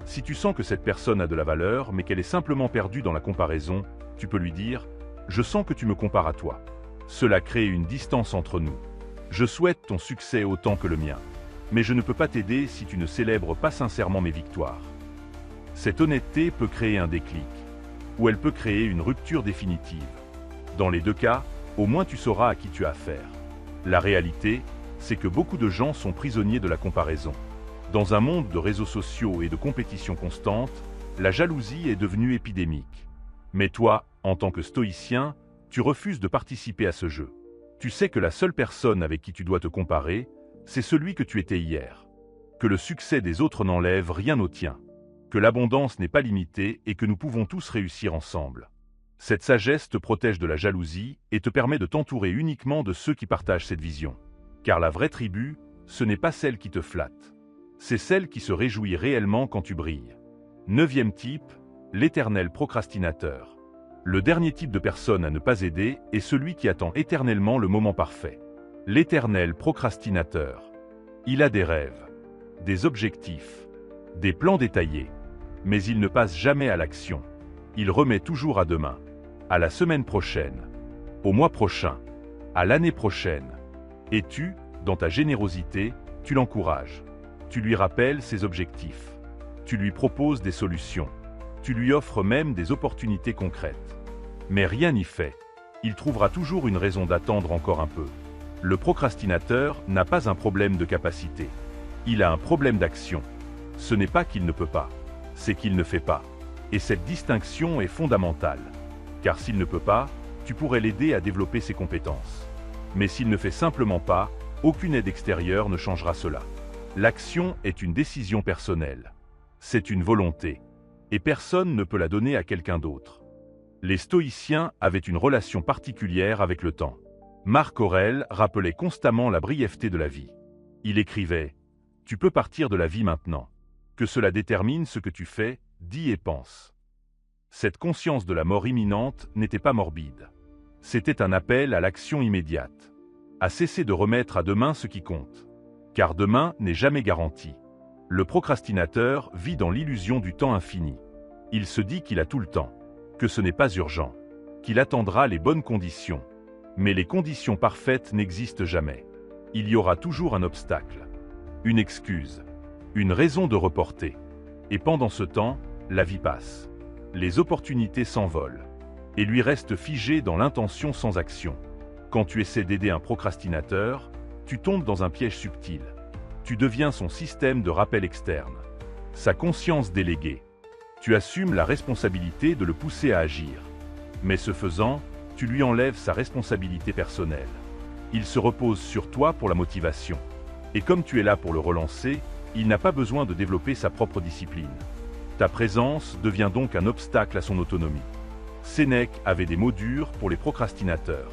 Si tu sens que cette personne a de la valeur, mais qu'elle est simplement perdue dans la comparaison, tu peux lui dire « Je sens que tu me compares à toi ». Cela crée une distance entre nous. Je souhaite ton succès autant que le mien. mais je ne peux pas t'aider si tu ne célèbres pas sincèrement mes victoires. Cette honnêteté peut créer un déclic, ou elle peut créer une rupture définitive. Dans les deux cas, au moins tu sauras à qui tu as affaire. La réalité, c'est que beaucoup de gens sont prisonniers de la comparaison. Dans un monde de réseaux sociaux et de compétition constante, la jalousie est devenue épidémique. Mais toi, en tant que stoïcien, tu refuses de participer à ce jeu. Tu sais que la seule personne avec qui tu dois te comparer, c'est celui que tu étais hier. Que le succès des autres n'enlève rien au tien. Que l'abondance n'est pas limitée et que nous pouvons tous réussir ensemble. Cette sagesse te protège de la jalousie et te permet de t'entourer uniquement de ceux qui partagent cette vision. Car la vraie tribu, ce n'est pas celle qui te flatte. C'est celle qui se réjouit réellement quand tu brilles. 9e type, l'éternel procrastinateur. Le dernier type de personne à ne pas aider est celui qui attend éternellement le moment parfait. L'éternel procrastinateur. Il a des rêves, des objectifs, des plans détaillés, mais il ne passe jamais à l'action. Il remet toujours à demain, à la semaine prochaine, au mois prochain, à l'année prochaine. Et tu, dans ta générosité, tu l'encourages. Tu lui rappelles ses objectifs. Tu lui proposes des solutions. Tu lui offres même des opportunités concrètes. Mais rien n'y fait. Il trouvera toujours une raison d'attendre encore un peu. Le procrastinateur n'a pas un problème de capacité. Il a un problème d'action. Ce n'est pas qu'il ne peut pas, c'est qu'il ne fait pas. Et cette distinction est fondamentale. Car s'il ne peut pas, tu pourrais l'aider à développer ses compétences. Mais s'il ne fait simplement pas, aucune aide extérieure ne changera cela. L'action est une décision personnelle. C'est une volonté. Et personne ne peut la donner à quelqu'un d'autre. Les stoïciens avaient une relation particulière avec le temps. Marc Aurèle rappelait constamment la brièveté de la vie. Il écrivait « Tu peux partir de la vie maintenant. Que cela détermine ce que tu fais, dis et pense. » Cette conscience de la mort imminente n'était pas morbide. C'était un appel à l'action immédiate. À cesser de remettre à demain ce qui compte. Car demain n'est jamais garanti. Le procrastinateur vit dans l'illusion du temps infini. Il se dit qu'il a tout le temps, que ce n'est pas urgent, qu'il attendra les bonnes conditions. Mais les conditions parfaites n'existent jamais. Il y aura toujours un obstacle, une excuse, une raison de reporter. Et pendant ce temps, la vie passe. Les opportunités s'envolent et lui restent figées dans l'intention sans action. Quand tu essaies d'aider un procrastinateur, tu tombes dans un piège subtil. Tu deviens son système de rappel externe, sa conscience déléguée. Tu assumes la responsabilité de le pousser à agir. Mais ce faisant, tu lui enlèves sa responsabilité personnelle. Il se repose sur toi pour la motivation. Et comme tu es là pour le relancer, il n'a pas besoin de développer sa propre discipline. Ta présence devient donc un obstacle à son autonomie. Sénèque avait des mots durs pour les procrastinateurs.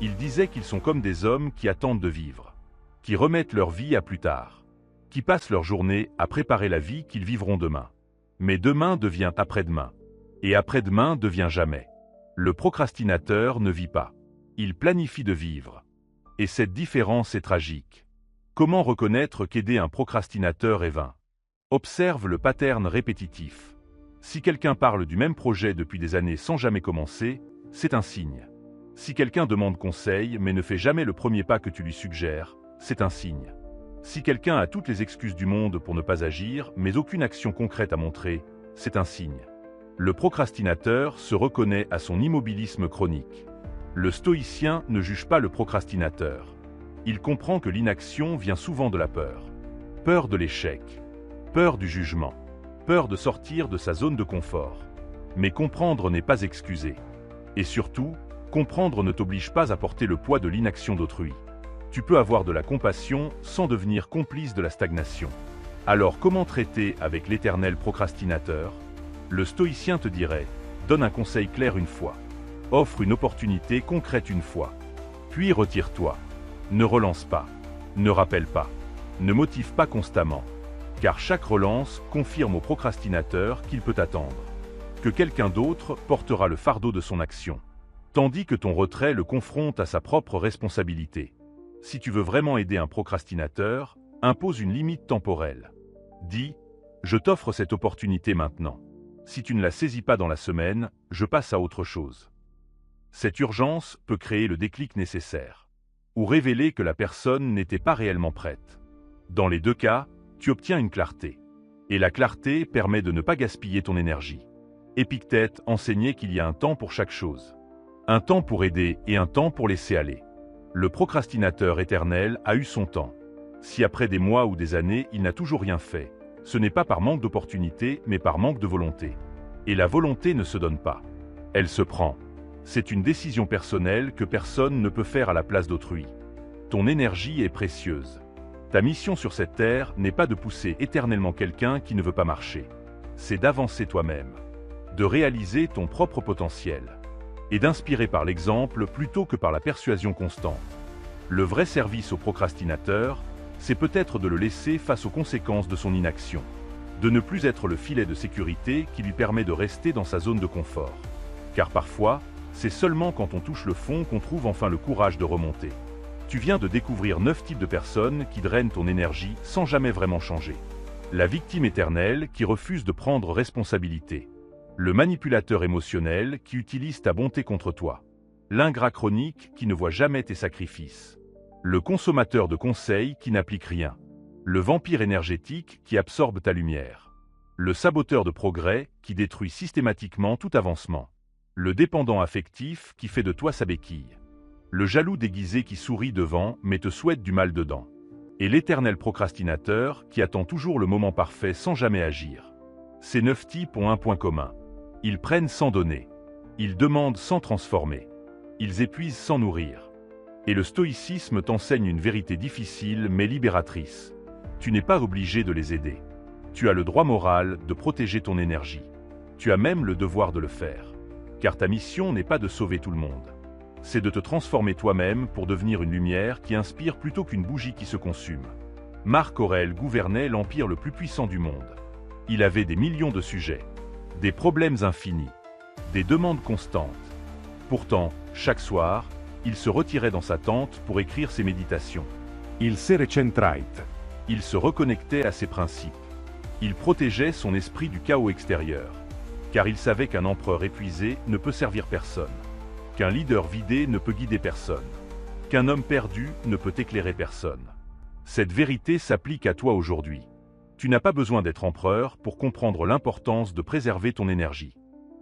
Il disait qu'ils sont comme des hommes qui attendent de vivre, qui remettent leur vie à plus tard, qui passent leur journée à préparer la vie qu'ils vivront demain. Mais demain devient après-demain, et après-demain devient jamais. Le procrastinateur ne vit pas, il planifie de vivre. Et cette différence est tragique. Comment reconnaître qu'aider un procrastinateur est vain? Observe le pattern répétitif. Si quelqu'un parle du même projet depuis des années sans jamais commencer, c'est un signe. Si quelqu'un demande conseil mais ne fait jamais le premier pas que tu lui suggères, c'est un signe. Si quelqu'un a toutes les excuses du monde pour ne pas agir mais aucune action concrète à montrer, c'est un signe. Le procrastinateur se reconnaît à son immobilisme chronique. Le stoïcien ne juge pas le procrastinateur. Il comprend que l'inaction vient souvent de la peur. Peur de l'échec, peur du jugement, peur de sortir de sa zone de confort. Mais comprendre n'est pas excuser. Et surtout, comprendre ne t'oblige pas à porter le poids de l'inaction d'autrui. Tu peux avoir de la compassion sans devenir complice de la stagnation. Alors comment traiter avec l'éternel procrastinateur? Le stoïcien te dirait, donne un conseil clair une fois, offre une opportunité concrète une fois, puis retire-toi. Ne relance pas, ne rappelle pas, ne motive pas constamment, car chaque relance confirme au procrastinateur qu'il peut attendre, que quelqu'un d'autre portera le fardeau de son action, tandis que ton retrait le confronte à sa propre responsabilité. Si tu veux vraiment aider un procrastinateur, impose une limite temporelle. Dis, je t'offre cette opportunité maintenant. Si tu ne la saisis pas dans la semaine, je passe à autre chose. Cette urgence peut créer le déclic nécessaire, ou révéler que la personne n'était pas réellement prête. Dans les deux cas, tu obtiens une clarté. Et la clarté permet de ne pas gaspiller ton énergie. Épictète enseignait qu'il y a un temps pour chaque chose. Un temps pour aider et un temps pour laisser aller. Le procrastinateur éternel a eu son temps. Si après des mois ou des années, il n'a toujours rien fait, ce n'est pas par manque d'opportunité, mais par manque de volonté. Et la volonté ne se donne pas. Elle se prend. C'est une décision personnelle que personne ne peut faire à la place d'autrui. Ton énergie est précieuse. Ta mission sur cette terre n'est pas de pousser éternellement quelqu'un qui ne veut pas marcher. C'est d'avancer toi-même, de réaliser ton propre potentiel, et d'inspirer par l'exemple plutôt que par la persuasion constante. Le vrai service au procrastinateur, c'est peut-être de le laisser face aux conséquences de son inaction, de ne plus être le filet de sécurité qui lui permet de rester dans sa zone de confort. Car parfois, c'est seulement quand on touche le fond qu'on trouve enfin le courage de remonter. Tu viens de découvrir 9 types de personnes qui drainent ton énergie sans jamais vraiment changer. La victime éternelle qui refuse de prendre responsabilité. Le manipulateur émotionnel qui utilise ta bonté contre toi. L'ingrat chronique qui ne voit jamais tes sacrifices. Le consommateur de conseils qui n'applique rien. Le vampire énergétique qui absorbe ta lumière. Le saboteur de progrès qui détruit systématiquement tout avancement. Le dépendant affectif qui fait de toi sa béquille. Le jaloux déguisé qui sourit devant mais te souhaite du mal dedans. Et l'éternel procrastinateur qui attend toujours le moment parfait sans jamais agir. Ces 9 types ont un point commun. Ils prennent sans donner. Ils demandent sans transformer. Ils épuisent sans nourrir. Et le stoïcisme t'enseigne une vérité difficile mais libératrice. Tu n'es pas obligé de les aider. Tu as le droit moral de protéger ton énergie. Tu as même le devoir de le faire. Car ta mission n'est pas de sauver tout le monde. C'est de te transformer toi-même pour devenir une lumière qui inspire plutôt qu'une bougie qui se consume. Marc Aurèle gouvernait l'empire le plus puissant du monde. Il avait des millions de sujets, des problèmes infinis, des demandes constantes. Pourtant, chaque soir, il se retirait dans sa tente pour écrire ses méditations. Il se recentrait. Il se reconnectait à ses principes. Il protégeait son esprit du chaos extérieur. Car il savait qu'un empereur épuisé ne peut servir personne. Qu'un leader vidé ne peut guider personne. Qu'un homme perdu ne peut éclairer personne. Cette vérité s'applique à toi aujourd'hui. Tu n'as pas besoin d'être empereur pour comprendre l'importance de préserver ton énergie.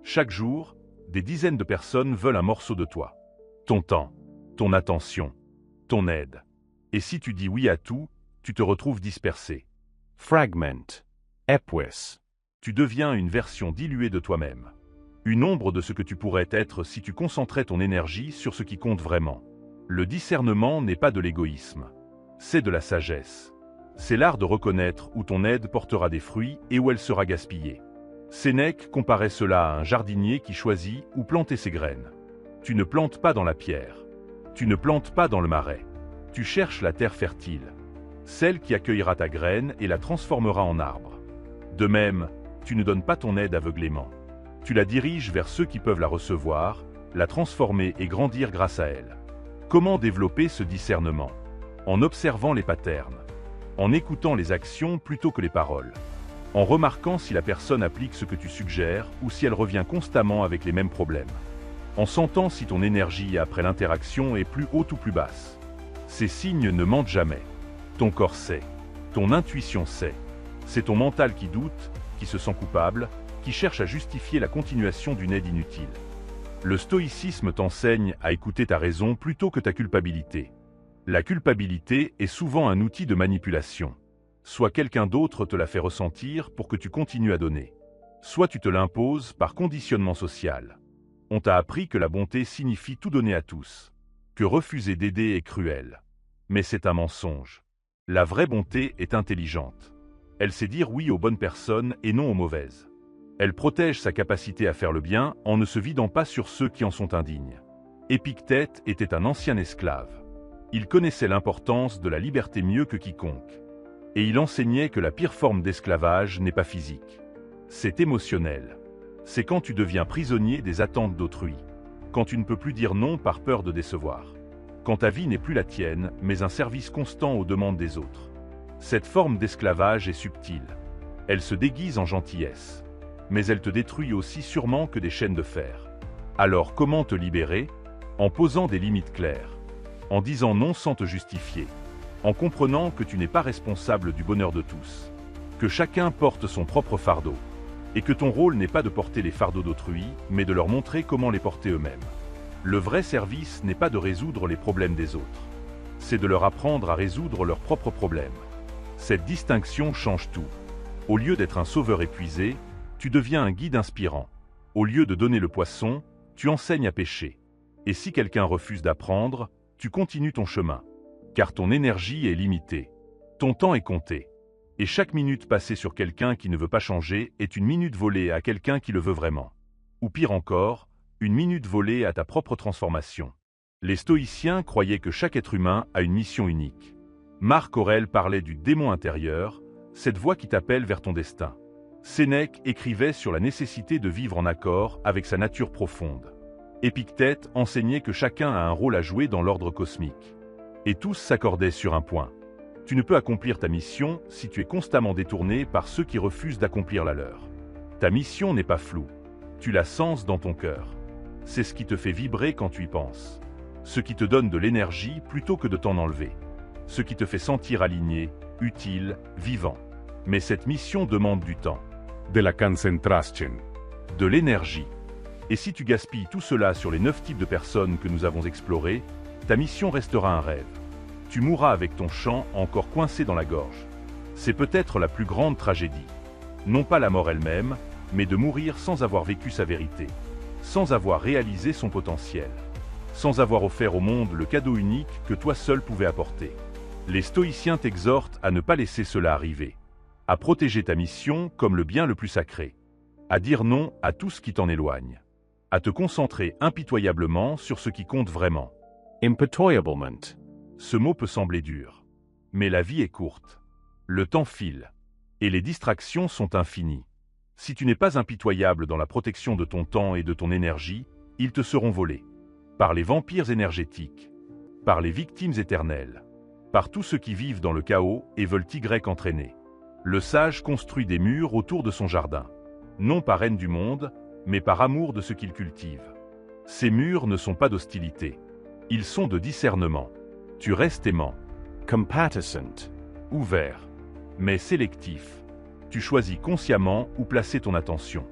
Chaque jour, des dizaines de personnes veulent un morceau de toi. Ton temps, ton attention, ton aide. Et si tu dis oui à tout, tu te retrouves dispersé. Fragment. Epues. Tu deviens une version diluée de toi-même. Une ombre de ce que tu pourrais être si tu concentrais ton énergie sur ce qui compte vraiment. Le discernement n'est pas de l'égoïsme. C'est de la sagesse. C'est l'art de reconnaître où ton aide portera des fruits et où elle sera gaspillée. Sénèque comparait cela à un jardinier qui choisit où planter ses graines. Tu ne plantes pas dans la pierre. Tu ne plantes pas dans le marais. Tu cherches la terre fertile. Celle qui accueillera ta graine et la transformera en arbre. De même, tu ne donnes pas ton aide aveuglément. Tu la diriges vers ceux qui peuvent la recevoir, la transformer et grandir grâce à elle. Comment développer ce discernement? En observant les patterns, en écoutant les actions plutôt que les paroles, en remarquant si la personne applique ce que tu suggères ou si elle revient constamment avec les mêmes problèmes, en sentant si ton énergie après l'interaction est plus haute ou plus basse. Ces signes ne mentent jamais. Ton corps sait, ton intuition sait. C'est ton mental qui doute, qui se sent coupable, qui cherche à justifier la continuation d'une aide inutile. Le stoïcisme t'enseigne à écouter ta raison plutôt que ta culpabilité. La culpabilité est souvent un outil de manipulation. Soit quelqu'un d'autre te la fait ressentir pour que tu continues à donner. Soit tu te l'imposes par conditionnement social. On t'a appris que la bonté signifie tout donner à tous. Que refuser d'aider est cruel. Mais c'est un mensonge. La vraie bonté est intelligente. Elle sait dire oui aux bonnes personnes et non aux mauvaises. Elle protège sa capacité à faire le bien en ne se vidant pas sur ceux qui en sont indignes. Épictète était un ancien esclave. Il connaissait l'importance de la liberté mieux que quiconque. Et il enseignait que la pire forme d'esclavage n'est pas physique. C'est émotionnel. C'est quand tu deviens prisonnier des attentes d'autrui. Quand tu ne peux plus dire non par peur de décevoir. Quand ta vie n'est plus la tienne, mais un service constant aux demandes des autres. Cette forme d'esclavage est subtile. Elle se déguise en gentillesse. Mais elle te détruit aussi sûrement que des chaînes de fer. Alors comment te libérer? En posant des limites claires. En disant non sans te justifier. en comprenant que tu n'es pas responsable du bonheur de tous, que chacun porte son propre fardeau, et que ton rôle n'est pas de porter les fardeaux d'autrui, mais de leur montrer comment les porter eux-mêmes. Le vrai service n'est pas de résoudre les problèmes des autres, c'est de leur apprendre à résoudre leurs propres problèmes. Cette distinction change tout. Au lieu d'être un sauveur épuisé, tu deviens un guide inspirant. Au lieu de donner le poisson, tu enseignes à pêcher. Et si quelqu'un refuse d'apprendre, tu continues ton chemin. Car ton énergie est limitée. Ton temps est compté. Et chaque minute passée sur quelqu'un qui ne veut pas changer est une minute volée à quelqu'un qui le veut vraiment. Ou pire encore, une minute volée à ta propre transformation. Les stoïciens croyaient que chaque être humain a une mission unique. Marc Aurèle parlait du démon intérieur, cette voix qui t'appelle vers ton destin. Sénèque écrivait sur la nécessité de vivre en accord avec sa nature profonde. Épictète enseignait que chacun a un rôle à jouer dans l'ordre cosmique. Et tous s'accordaient sur un point. Tu ne peux accomplir ta mission si tu es constamment détourné par ceux qui refusent d'accomplir la leur. Ta mission n'est pas floue. Tu la sens dans ton cœur. C'est ce qui te fait vibrer quand tu y penses. Ce qui te donne de l'énergie plutôt que de t'en enlever. Ce qui te fait sentir aligné, utile, vivant. Mais cette mission demande du temps. De la concentration. De l'énergie. Et si tu gaspilles tout cela sur les 9 types de personnes que nous avons explorés, ta mission restera un rêve. Tu mourras avec ton chant encore coincé dans la gorge. C'est peut-être la plus grande tragédie. Non pas la mort elle-même, mais de mourir sans avoir vécu sa vérité, sans avoir réalisé son potentiel, sans avoir offert au monde le cadeau unique que toi seul pouvais apporter. Les stoïciens t'exhortent à ne pas laisser cela arriver, à protéger ta mission comme le bien le plus sacré, à dire non à tout ce qui t'en éloigne, à te concentrer impitoyablement sur ce qui compte vraiment. Impitoyablement. Ce mot peut sembler dur, mais la vie est courte. Le temps file, et les distractions sont infinies. Si tu n'es pas impitoyable dans la protection de ton temps et de ton énergie, ils te seront volés. Par les vampires énergétiques, par les victimes éternelles, par tous ceux qui vivent dans le chaos et veulent Y entraîner. Le sage construit des murs autour de son jardin, non par haine du monde, mais par amour de ce qu'il cultive. Ces murs ne sont pas d'hostilité, ils sont de discernement. Tu restes aimant, Compatissant. ouvert, mais sélectif. Tu choisis consciemment où placer ton attention,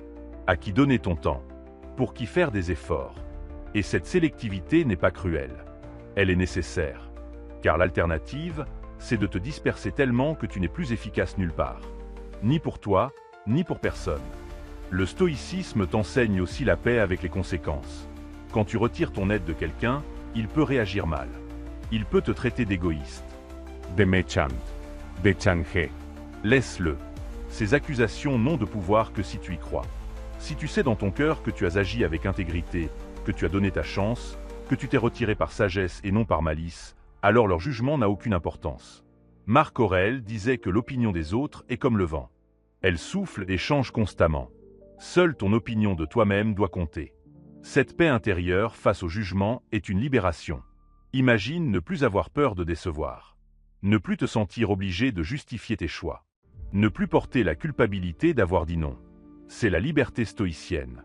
à qui donner ton temps, pour qui faire des efforts. Et cette sélectivité n'est pas cruelle, elle est nécessaire. Car l'alternative, c'est de te disperser tellement que tu n'es plus efficace nulle part. Ni pour toi, ni pour personne. Le stoïcisme t'enseigne aussi la paix avec les conséquences. Quand tu retires ton aide de quelqu'un, il peut réagir mal. Il peut te traiter d'égoïste. De méchant. De changé. Laisse-le. Ces accusations n'ont de pouvoir que si tu y crois. Si tu sais dans ton cœur que tu as agi avec intégrité, que tu as donné ta chance, que tu t'es retiré par sagesse et non par malice, alors leur jugement n'a aucune importance. Marc Aurèle disait que l'opinion des autres est comme le vent. Elle souffle et change constamment. Seule ton opinion de toi-même doit compter. Cette paix intérieure face au jugement est une libération. Imagine ne plus avoir peur de décevoir. Ne plus te sentir obligé de justifier tes choix. Ne plus porter la culpabilité d'avoir dit non. C'est la liberté stoïcienne.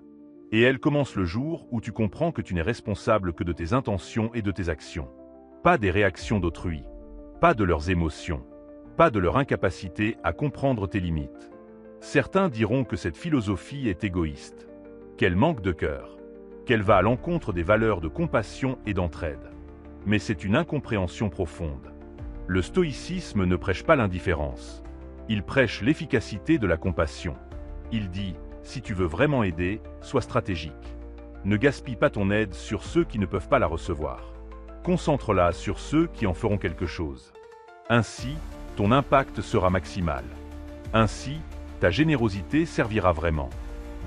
Et elle commence le jour où tu comprends que tu n'es responsable que de tes intentions et de tes actions. Pas des réactions d'autrui. Pas de leurs émotions. Pas de leur incapacité à comprendre tes limites. Certains diront que cette philosophie est égoïste, qu'elle manque de cœur, qu'elle va à l'encontre des valeurs de compassion et d'entraide. Mais c'est une incompréhension profonde. Le stoïcisme ne prêche pas l'indifférence. Il prêche l'efficacité de la compassion. Il dit, si tu veux vraiment aider, sois stratégique. Ne gaspille pas ton aide sur ceux qui ne peuvent pas la recevoir. Concentre-la sur ceux qui en feront quelque chose. Ainsi, ton impact sera maximal. Ainsi, ta générosité servira vraiment.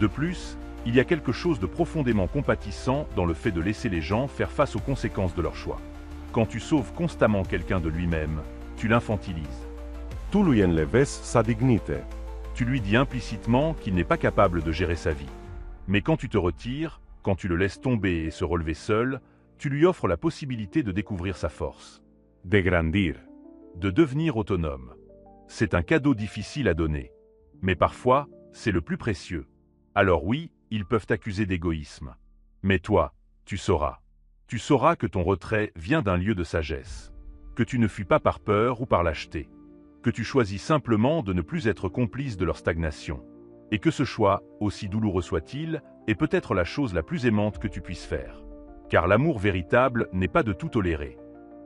De plus, il y a quelque chose de profondément compatissant dans le fait de laisser les gens faire face aux conséquences de leurs choix. Quand tu sauves constamment quelqu'un de lui-même, tu l'infantilises. Tu lui enleves sa dignité. Tu lui dis implicitement qu'il n'est pas capable de gérer sa vie. Mais quand tu te retires, quand tu le laisses tomber et se relever seul, tu lui offres la possibilité de découvrir sa force. De grandir. De devenir autonome. C'est un cadeau difficile à donner. Mais parfois, c'est le plus précieux. Alors oui, ils peuvent t'accuser d'égoïsme. Mais toi, tu sauras. Tu sauras que ton retrait vient d'un lieu de sagesse. que tu ne fuis pas par peur ou par lâcheté, que tu choisis simplement de ne plus être complice de leur stagnation, et que ce choix, aussi douloureux soit-il, est peut-être la chose la plus aimante que tu puisses faire. Car l'amour véritable n'est pas de tout tolérer.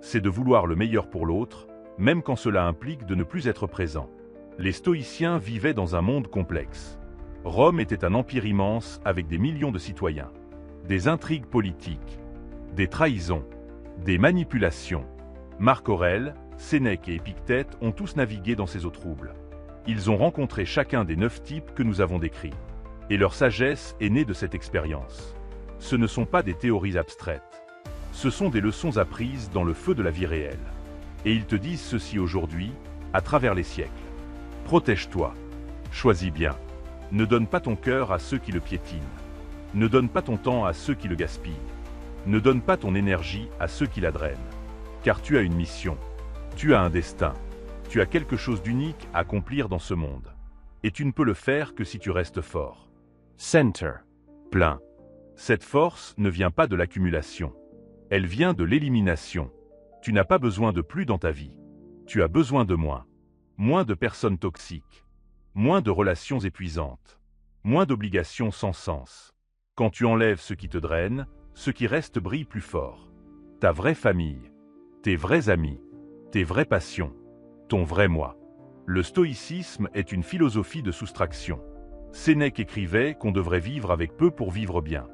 C'est de vouloir le meilleur pour l'autre, même quand cela implique de ne plus être présent. Les stoïciens vivaient dans un monde complexe. Rome était un empire immense avec des millions de citoyens. Des intrigues politiques, des trahisons, des manipulations. Marc Aurèle, Sénèque et Épictète ont tous navigué dans ces eaux troubles. Ils ont rencontré chacun des 9 types que nous avons décrits. Et leur sagesse est née de cette expérience. Ce ne sont pas des théories abstraites. Ce sont des leçons apprises dans le feu de la vie réelle. Et ils te disent ceci aujourd'hui, à travers les siècles. Protège-toi. Choisis bien. Ne donne pas ton cœur à ceux qui le piétinent. Ne donne pas ton temps à ceux qui le gaspillent. Ne donne pas ton énergie à ceux qui la drainent. Car tu as une mission. Tu as un destin. Tu as quelque chose d'unique à accomplir dans ce monde. Et tu ne peux le faire que si tu restes fort. Center. Plein. Cette force ne vient pas de l'accumulation. Elle vient de l'élimination. Tu n'as pas besoin de plus dans ta vie. Tu as besoin de moins. Moins de personnes toxiques. Moins de relations épuisantes. Moins d'obligations sans sens. Quand tu enlèves ce qui te draine, ce qui reste brille plus fort. Ta vraie famille. Tes vrais amis. Tes vraies passions. Ton vrai moi. Le stoïcisme est une philosophie de soustraction. Sénèque écrivait qu'on devrait vivre avec peu pour vivre bien.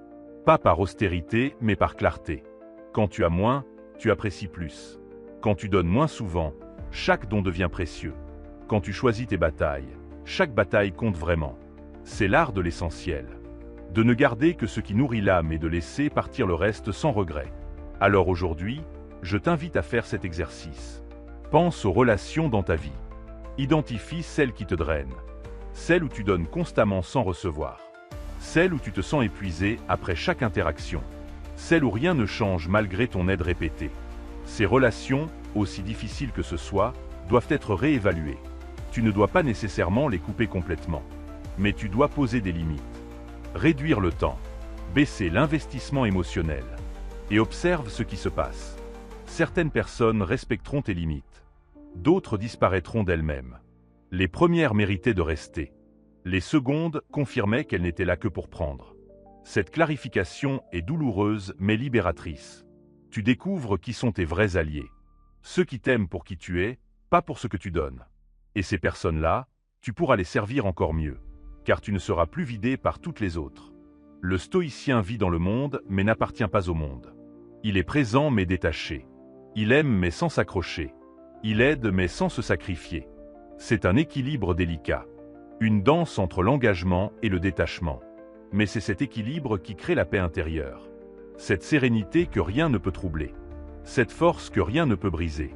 Pas par austérité, mais par clarté. Quand tu as moins, tu apprécies plus. Quand tu donnes moins souvent, chaque don devient précieux. Quand tu choisis tes batailles, chaque bataille compte vraiment. C'est l'art de l'essentiel. De ne garder que ce qui nourrit l'âme et de laisser partir le reste sans regret. Alors aujourd'hui, je t'invite à faire cet exercice. Pense aux relations dans ta vie. Identifie celles qui te drainent. Celles où tu donnes constamment sans recevoir. Celles où tu te sens épuisé après chaque interaction. Celles où rien ne change malgré ton aide répétée. Ces relations, aussi difficiles que ce soit, doivent être réévaluées. Tu ne dois pas nécessairement les couper complètement. Mais tu dois poser des limites. Réduire le temps. Baisser l'investissement émotionnel. Et observe ce qui se passe. Certaines personnes respecteront tes limites. D'autres disparaîtront d'elles-mêmes. Les premières méritaient de rester. Les secondes confirmaient qu'elles n'étaient là que pour prendre. Cette clarification est douloureuse mais libératrice. Tu découvres qui sont tes vrais alliés. Ceux qui t'aiment pour qui tu es, pas pour ce que tu donnes. Et ces personnes-là, tu pourras les servir encore mieux, car tu ne seras plus vidé par toutes les autres. Le stoïcien vit dans le monde mais n'appartient pas au monde. Il est présent mais détaché. Il aime mais sans s'accrocher. Il aide mais sans se sacrifier. C'est un équilibre délicat. Une danse entre l'engagement et le détachement. Mais c'est cet équilibre qui crée la paix intérieure. Cette sérénité que rien ne peut troubler. Cette force que rien ne peut briser.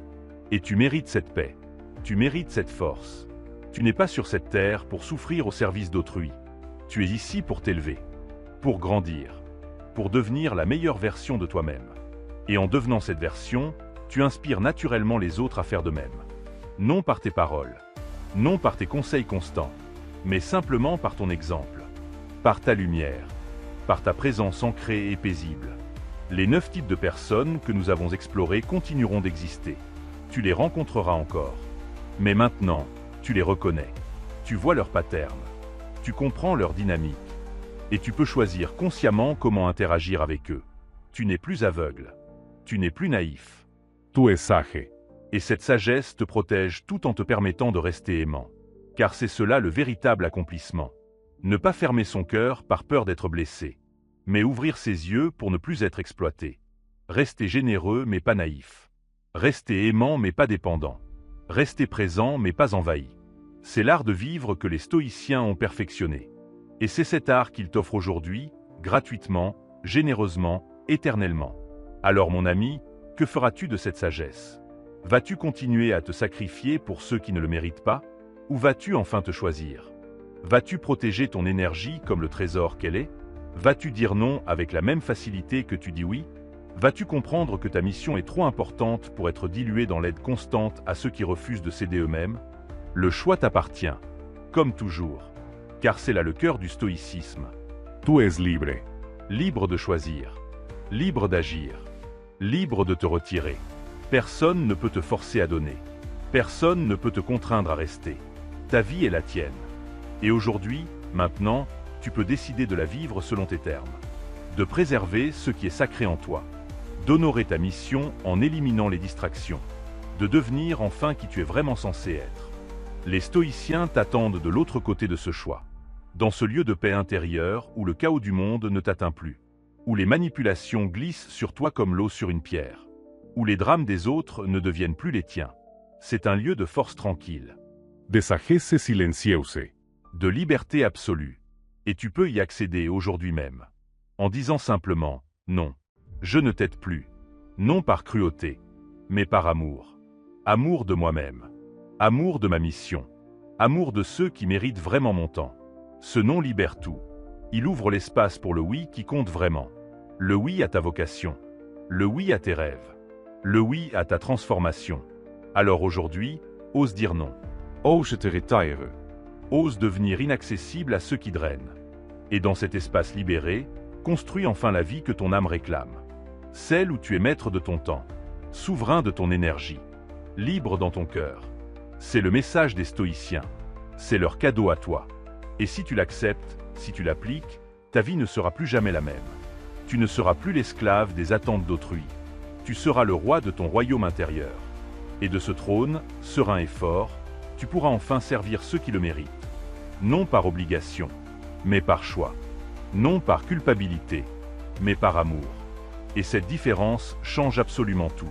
Et tu mérites cette paix. Tu mérites cette force. Tu n'es pas sur cette terre pour souffrir au service d'autrui. Tu es ici pour t'élever. Pour grandir. Pour devenir la meilleure version de toi-même. Et en devenant cette version, tu inspires naturellement les autres à faire de même. Non par tes paroles. Non par tes conseils constants. Mais simplement par ton exemple. Par ta lumière. Par ta présence ancrée et paisible. Les 9 types de personnes que nous avons explorés continueront d'exister. Tu les rencontreras encore. Mais maintenant, tu les reconnais. Tu vois leurs patterns. Tu comprends leur dynamique. Et tu peux choisir consciemment comment interagir avec eux. Tu n'es plus aveugle. Tu n'es plus naïf. Tu es sage. Et cette sagesse te protège tout en te permettant de rester aimant. Car c'est cela le véritable accomplissement. Ne pas fermer son cœur par peur d'être blessé. Mais ouvrir ses yeux pour ne plus être exploité. Rester généreux mais pas naïf. Rester aimant mais pas dépendant. Rester présent mais pas envahi. C'est l'art de vivre que les stoïciens ont perfectionné. Et c'est cet art qu'ils t'offrent aujourd'hui, gratuitement, généreusement, éternellement. Alors mon ami, que feras-tu de cette sagesse? Vas-tu continuer à te sacrifier pour ceux qui ne le méritent pas? Ou vas-tu enfin te choisir? Vas-tu protéger ton énergie comme le trésor qu'elle est? Vas-tu dire non avec la même facilité que tu dis oui? Vas-tu comprendre que ta mission est trop importante pour être diluée dans l'aide constante à ceux qui refusent de céder eux-mêmes? Le choix t'appartient, comme toujours, car c'est là le cœur du stoïcisme. Tu es libre. Libre de choisir, libre d'agir, libre de te retirer. Personne ne peut te forcer à donner. Personne ne peut te contraindre à rester. Ta vie est la tienne. Et aujourd'hui, maintenant, tu peux décider de la vivre selon tes termes. De préserver ce qui est sacré en toi. D'honorer ta mission en éliminant les distractions. De devenir enfin qui tu es vraiment censé être. Les stoïciens t'attendent de l'autre côté de ce choix. Dans ce lieu de paix intérieure où le chaos du monde ne t'atteint plus. Où les manipulations glissent sur toi comme l'eau sur une pierre. Où les drames des autres ne deviennent plus les tiens. C'est un lieu de force tranquille. Desahese silencieuse. De liberté absolue. Et tu peux y accéder aujourd'hui même. En disant simplement « Non, je ne t'aide plus ». Non par cruauté, mais par amour. Amour de moi-même. Amour de ma mission. Amour de ceux qui méritent vraiment mon temps. Ce non libère tout. Il ouvre l'espace pour le oui qui compte vraiment. Le oui à ta vocation. Le oui à tes rêves. Le oui à ta transformation. Alors aujourd'hui, ose dire non. Ose te retire. Ose devenir inaccessible à ceux qui drainent. Et dans cet espace libéré, construis enfin la vie que ton âme réclame. Celle où tu es maître de ton temps, souverain de ton énergie, libre dans ton cœur. C'est le message des stoïciens. C'est leur cadeau à toi. Et si tu l'acceptes, si tu l'appliques, ta vie ne sera plus jamais la même. Tu ne seras plus l'esclave des attentes d'autrui. Tu seras le roi de ton royaume intérieur. Et de ce trône, serein et fort, tu pourras enfin servir ceux qui le méritent. Non par obligation, mais par choix. Non par culpabilité, mais par amour. Et cette différence change absolument tout.